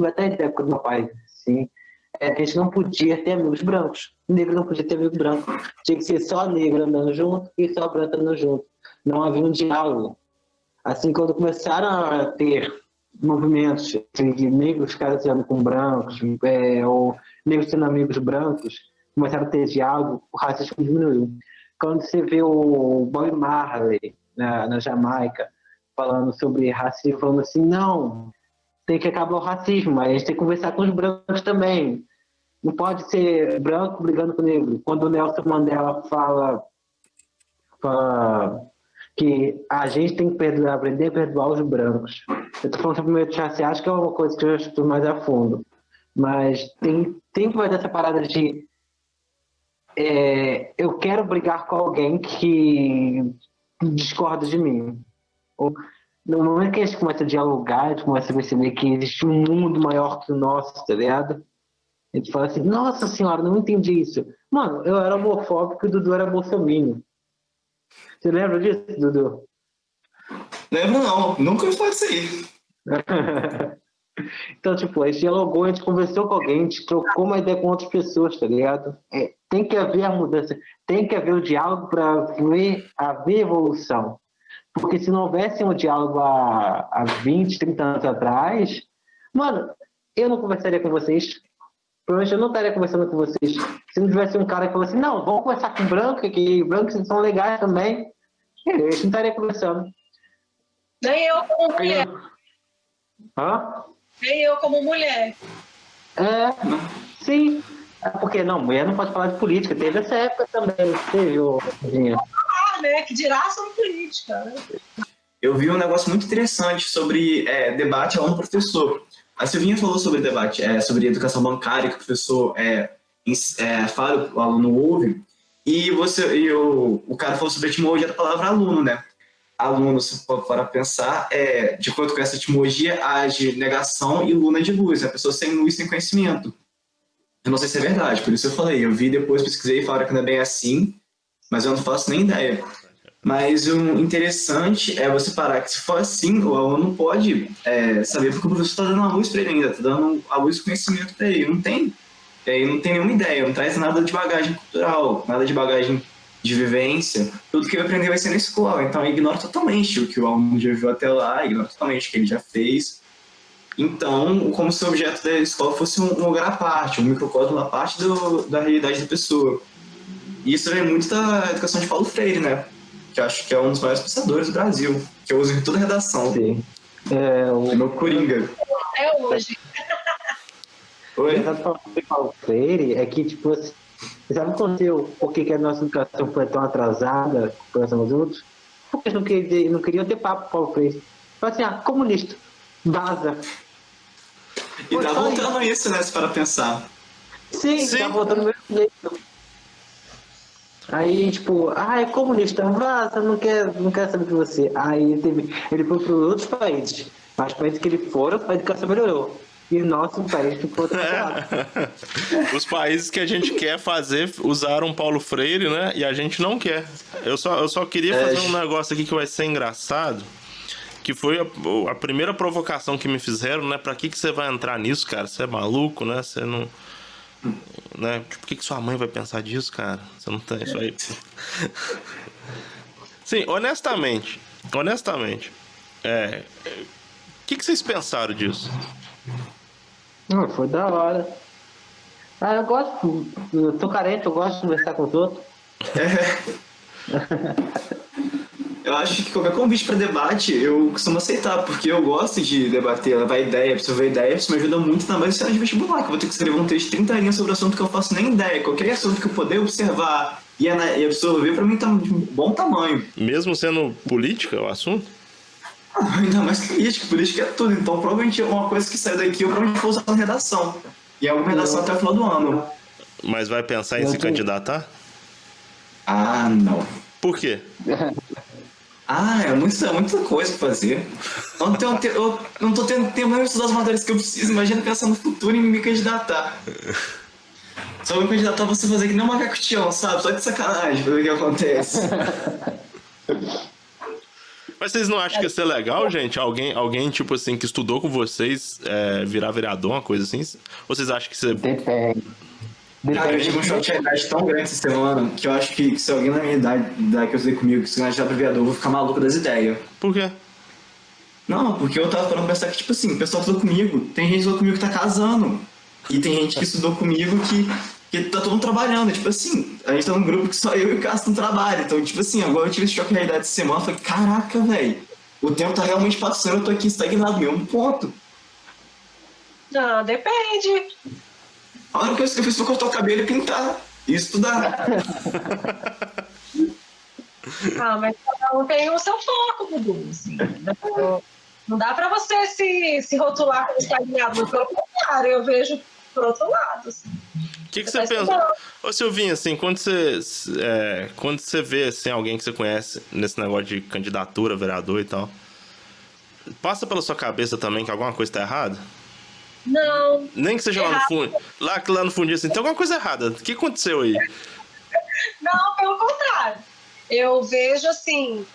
até na época do meu pai, assim, a gente não podia ter amigos brancos. O negro não podia ter amigo branco. Tinha que ser só negro andando junto e só branco andando junto. Não havia um diálogo. Assim, quando começaram a ter movimentos de negros casando com brancos, ou negros tendo amigos brancos, começaram a ter diálogo, o racismo diminuiu. Quando você vê o Bob Marley na Jamaica falando sobre racismo, falando assim, não, tem que acabar o racismo, mas a gente tem que conversar com os brancos também. Não pode ser branco brigando com negro. Quando o Nelson Mandela fala que a gente tem que aprender a perdoar os brancos. Eu estou falando sobre o meio raciais, que é uma coisa que eu já estudo mais a fundo. Mas tem que fazer essa parada de eu quero brigar com alguém que discorda de mim. No momento que a gente começa a dialogar, a gente começa a perceber que existe um mundo maior que o nosso, tá ligado? A gente fala assim, nossa senhora, não entendi isso. Mano, eu era homofóbico e o Dudu era bolsominion. Você lembra disso, Dudu? Lembro não, nunca me falei isso aí. Então, tipo, a gente dialogou, a gente conversou com alguém, a gente trocou uma ideia com outras pessoas, tá ligado? Tem que haver a mudança, tem que haver o diálogo para haver evolução. Porque se não houvesse um diálogo há 20, 30 anos atrás, mano, eu não conversaria com vocês. Provavelmente eu não estaria conversando com vocês. Se não tivesse um cara que falou assim, não, vamos conversar com branco, que brancos são legais também. A gente não estaria conversando. Nem eu como mulher. Hã? Nem eu como mulher. Sim. Porque não, mulher não pode falar de política. Teve essa época também, não teve, Virginia? Né? Que dirá sobre política, né? Eu vi um negócio muito interessante sobre debate aluno-professor. A Silvinha falou sobre debate, sobre educação bancária, que o professor fala, o aluno ouve, e o cara falou sobre a etimologia da palavra aluno, né? Aluno, se for para pensar, de acordo com essa etimologia, age negação e luna de luz, a pessoa sem luz, sem conhecimento. Eu não sei se é verdade, por isso eu falei. Eu vi depois, pesquisei e falaram que não é bem assim, mas eu não faço nem ideia. Mas o interessante é você parar que se for assim, o aluno não pode saber porque o professor está dando a luz para ele ainda, está dando a luz do conhecimento para ele. Não tem nenhuma ideia, não traz nada de bagagem cultural, nada de bagagem de vivência. Tudo que ele aprendeu vai ser na escola, então ele ignora totalmente o que o aluno já viu até lá, ignora totalmente o que ele já fez. Então, como se o objeto da escola fosse um lugar à parte, um microcosmo à parte da realidade da pessoa. E isso é muito da educação de Paulo Freire, né? que eu acho que é um dos maiores pensadores do Brasil, que eu uso em toda a redação. Sim. O Meu Coringa. Até hoje. Oi? engraçado do Paulo Freire é que, tipo, assim, sabe por que a nossa educação foi tão atrasada com relação aos outros? Porque eles não queriam ter papo com Paulo Freire. Falaram assim, comunista, vaza. E tá voltando isso, né, se para pensar. Sim, Sim. tá voltando do mesmo jeito. Aí, tipo, é comunista, vaza, não quer saber de você. Aí ele foi para outros países. Mas os países que ele foram, a educação melhorou. E o nosso país ficou atrasado. Os países que a gente quer fazer usaram Paulo Freire, né? E a gente não quer. Eu só queria fazer um negócio aqui que vai ser engraçado. Que foi a primeira provocação que me fizeram, né? Pra que você vai entrar nisso, cara? Você é maluco, né? Você não... Né? Tipo, por que sua mãe vai pensar disso, cara? Você não tem isso aí. Sim, honestamente. O que vocês pensaram disso? Não, foi da hora. Eu gosto, eu tô carente, eu gosto de conversar com os outros. Eu acho que qualquer convite para debate eu costumo aceitar, porque eu gosto de debater, levar ideia, absorver ideia, isso me ajuda muito na base de vestibular, que eu vou ter que escrever um texto de 30 linhas sobre o assunto que eu faço nem ideia. Qualquer assunto que eu puder observar e absorver, para mim tá de bom tamanho. Mesmo sendo política o assunto? Ainda mais política é tudo, então provavelmente é uma coisa que saiu daqui eu provavelmente vou usar na redação. E é uma redação até o final do ano. Mas vai pensar em se candidatar? Ah, não. Por quê? É muita coisa pra fazer. Eu não tô tendo tempo nem de estudar as matérias que eu preciso. Imagina pensar no futuro e me candidatar. Só me candidatar a você fazer que nem um macaco tião, sabe? Só de sacanagem pra ver o que acontece. Mas vocês não acham que isso é legal, gente? Alguém tipo assim, que estudou com vocês virar vereador, uma coisa assim? Ou vocês acham que isso é... Depende. Cara, eu tive um choque de realidade tão grande essa semana que eu acho que se alguém na minha idade que eu estudei comigo que se candidatar pra vereador, eu vou ficar maluco das ideias. Por quê? Não, porque eu tava falando pensar que, tipo assim, o pessoal estudou comigo, tem gente que estudou comigo que tá casando. E tem gente que estudou comigo que tá todo mundo trabalhando. Tipo assim, a gente tá num grupo que só eu e o Cássio não trabalham. Então, tipo assim, agora eu tive esse choque de realidade essa semana, eu falei, caraca, velho, o tempo tá realmente passando, eu tô aqui estagnado, mesmo ponto. Não, depende. A única coisa que eu fiz foi cortar o cabelo e pintar. E estudar. Mas cada um tem o seu foco, Dudu. Assim. Não dá pra você se rotular como estagnado, mas pelo contrário, eu vejo por outro lado. Assim. O que você pensa? Ô Silvinho, assim, quando você vê assim, alguém que você conhece nesse negócio de candidatura, vereador e tal, passa pela sua cabeça também que alguma coisa tá errada? Não. Nem que seja lá no fundo. Lá no fundinho assim, tem alguma coisa errada. O que aconteceu aí? Não, pelo contrário. Eu vejo, assim,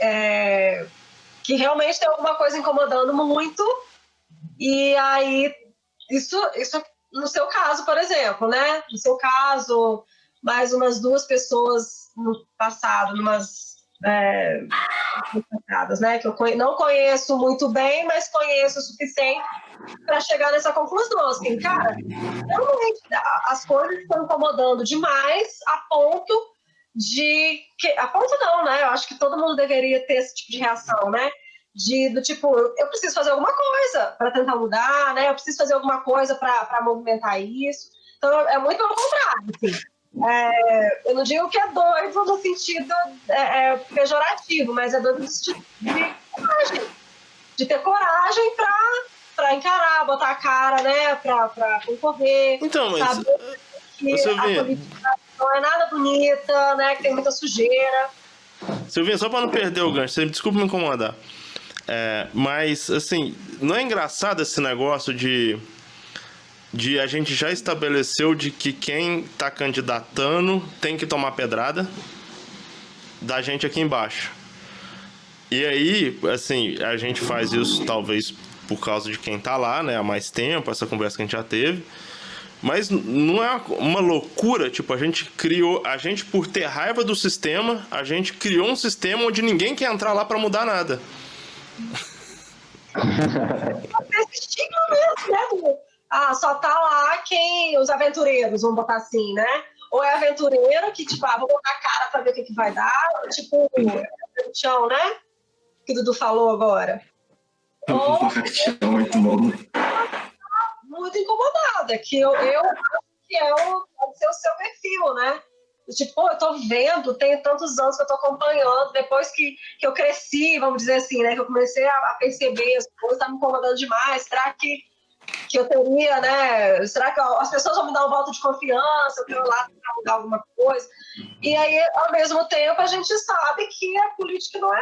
que realmente tem alguma coisa incomodando muito. E aí, isso no seu caso, por exemplo, né? No seu caso, mais umas 2 pessoas no passado, né? Que eu não conheço muito bem, mas conheço o suficiente para chegar nessa conclusão. Assim, cara, realmente as coisas estão incomodando demais a ponto de a ponto não, né? Eu acho que todo mundo deveria ter esse tipo de reação, né? Do tipo, eu preciso fazer alguma coisa para tentar mudar, né? Eu preciso fazer alguma coisa para movimentar isso. Então, é muito pelo contrário, assim. Eu não digo que é doido no sentido pejorativo, mas é doido no sentido de ter coragem para encarar, botar a cara, né, para concorrer. Então, mas saber que a política não é nada bonita, né, que tem muita sujeira. Silvinha, só para não perder o gancho, desculpa me incomodar. Mas, assim, não é engraçado esse negócio de a gente já estabeleceu de que quem tá candidatando tem que tomar pedrada da gente aqui embaixo. E aí, assim, a gente faz isso talvez por causa de quem tá lá, né, há mais tempo, essa conversa que a gente já teve. Mas não é uma loucura, tipo, a gente por ter raiva do sistema, a gente criou um sistema onde ninguém quer entrar lá para mudar nada. Esse estigma mesmo, né? Só tá lá os aventureiros, vamos botar assim, né? Ou é aventureiro que, tipo, vou botar a cara pra ver o que vai dar, tipo, facatião, né? Que o Dudu falou agora. O facatião é muito bom. Muito incomodada, que eu que pode ser o seu perfil, né? Tipo, pô, eu tô vendo, tem tantos anos que eu tô acompanhando, depois que eu cresci, vamos dizer assim, né? Que eu comecei a perceber as coisas, tá me incomodando demais, será que eu teria, né? Será que as pessoas vão me dar um voto de confiança, eu quero lá pra mudar alguma coisa? E aí, ao mesmo tempo, a gente sabe que a política não é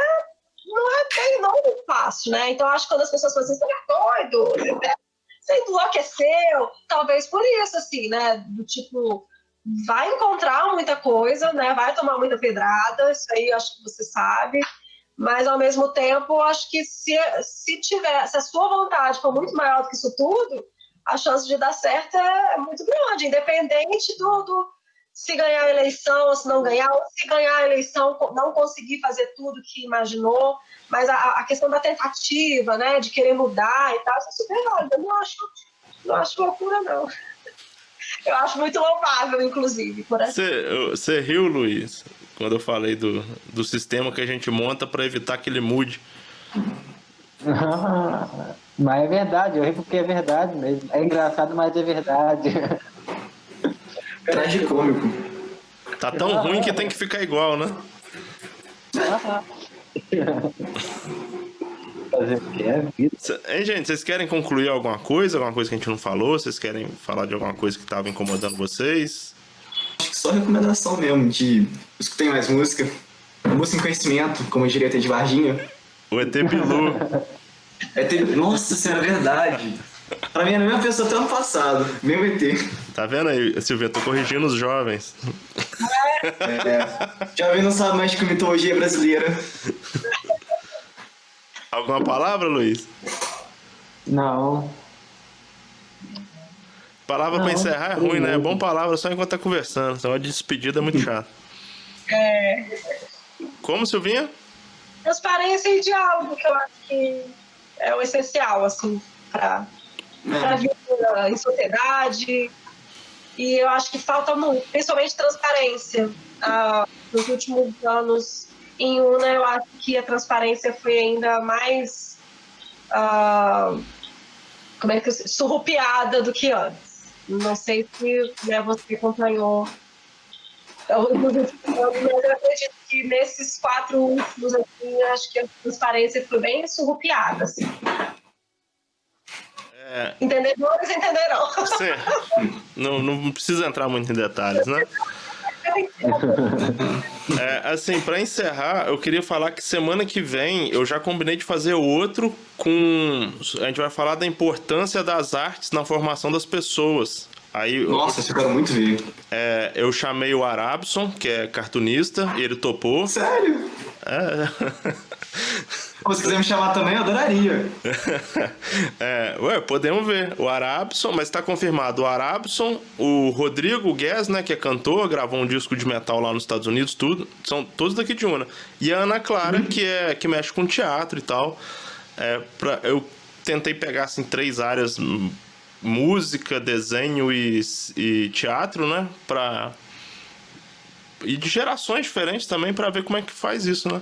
fácil, né? Então, acho que quando as pessoas falam assim, você é doido, você enlouqueceu, talvez por isso, assim, né? Do tipo, vai encontrar muita coisa, né? Vai tomar muita pedrada, isso aí eu acho que você sabe, mas ao mesmo tempo, acho que se a sua vontade for muito maior do que isso tudo, a chance de dar certo é muito grande, independente do se ganhar a eleição ou se não ganhar, ou se ganhar a eleição, não conseguir fazer tudo que imaginou, mas a questão da tentativa, né, de querer mudar e tal, isso é super válido. Eu não acho loucura, não. Eu acho muito louvável, inclusive. Por assim. Você riu, Luiz, quando eu falei do sistema que a gente monta para evitar que ele mude. Mas é verdade, eu ri porque é verdade mesmo. É engraçado, mas é verdade. Tragicômico. Tá tão ruim que tem que ficar igual, né? Fazer o que é vida. Hein, gente, vocês querem concluir alguma coisa que a gente não falou? Vocês querem falar de alguma coisa que estava incomodando vocês? Acho que só recomendação mesmo de escutem mais música. Busquem conhecimento, como eu diria até de Varginha. O ET Bilu. Nossa senhora, é verdade. Pra mim era a mesma pessoa até ano passado. Mesmo ET. Tá vendo aí, Silvia? Eu tô corrigindo os jovens. Jovem não sabe mais de mitologia brasileira. Alguma palavra, Luiz? Não. Palavra pra encerrar é ruim, né? É bom palavra só enquanto tá conversando. Só de despedida é muito chato. Como, Silvinha? Transparência e diálogo, que eu acho que é o essencial, assim, para vida em sociedade. E eu acho que falta muito, principalmente transparência. Nos últimos anos, em UNA, eu acho que a transparência foi ainda mais surrupiada do que antes. Não sei se você acompanhou nos últimos anos, mas eu acredito que nesses 4 últimos, assim, acho que a transparência foi bem surrupiada, assim. Entendedores entenderão. Não precisa entrar muito em detalhes, né? Assim, pra encerrar, eu queria falar que semana que vem eu já combinei de fazer outro com... A gente vai falar da importância das artes na formação das pessoas. Aí, Nossa, eu quero muito ver. Eu chamei o Arabson, que é cartunista, e ele topou. Sério? Pô, se quiser me chamar também, eu adoraria. Podemos ver. O Arabson, mas tá confirmado. O Arabson, o Rodrigo Guess, né, que é cantor, gravou um disco de metal lá nos Estados Unidos, tudo. São todos daqui de Una. E a Ana Clara, que mexe com teatro e tal. Eu tentei pegar, assim, 3 áreas: música, desenho e teatro, né? E de gerações diferentes também, pra ver como é que faz isso, né?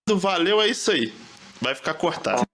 Valeu, é isso aí. Vai ficar cortado.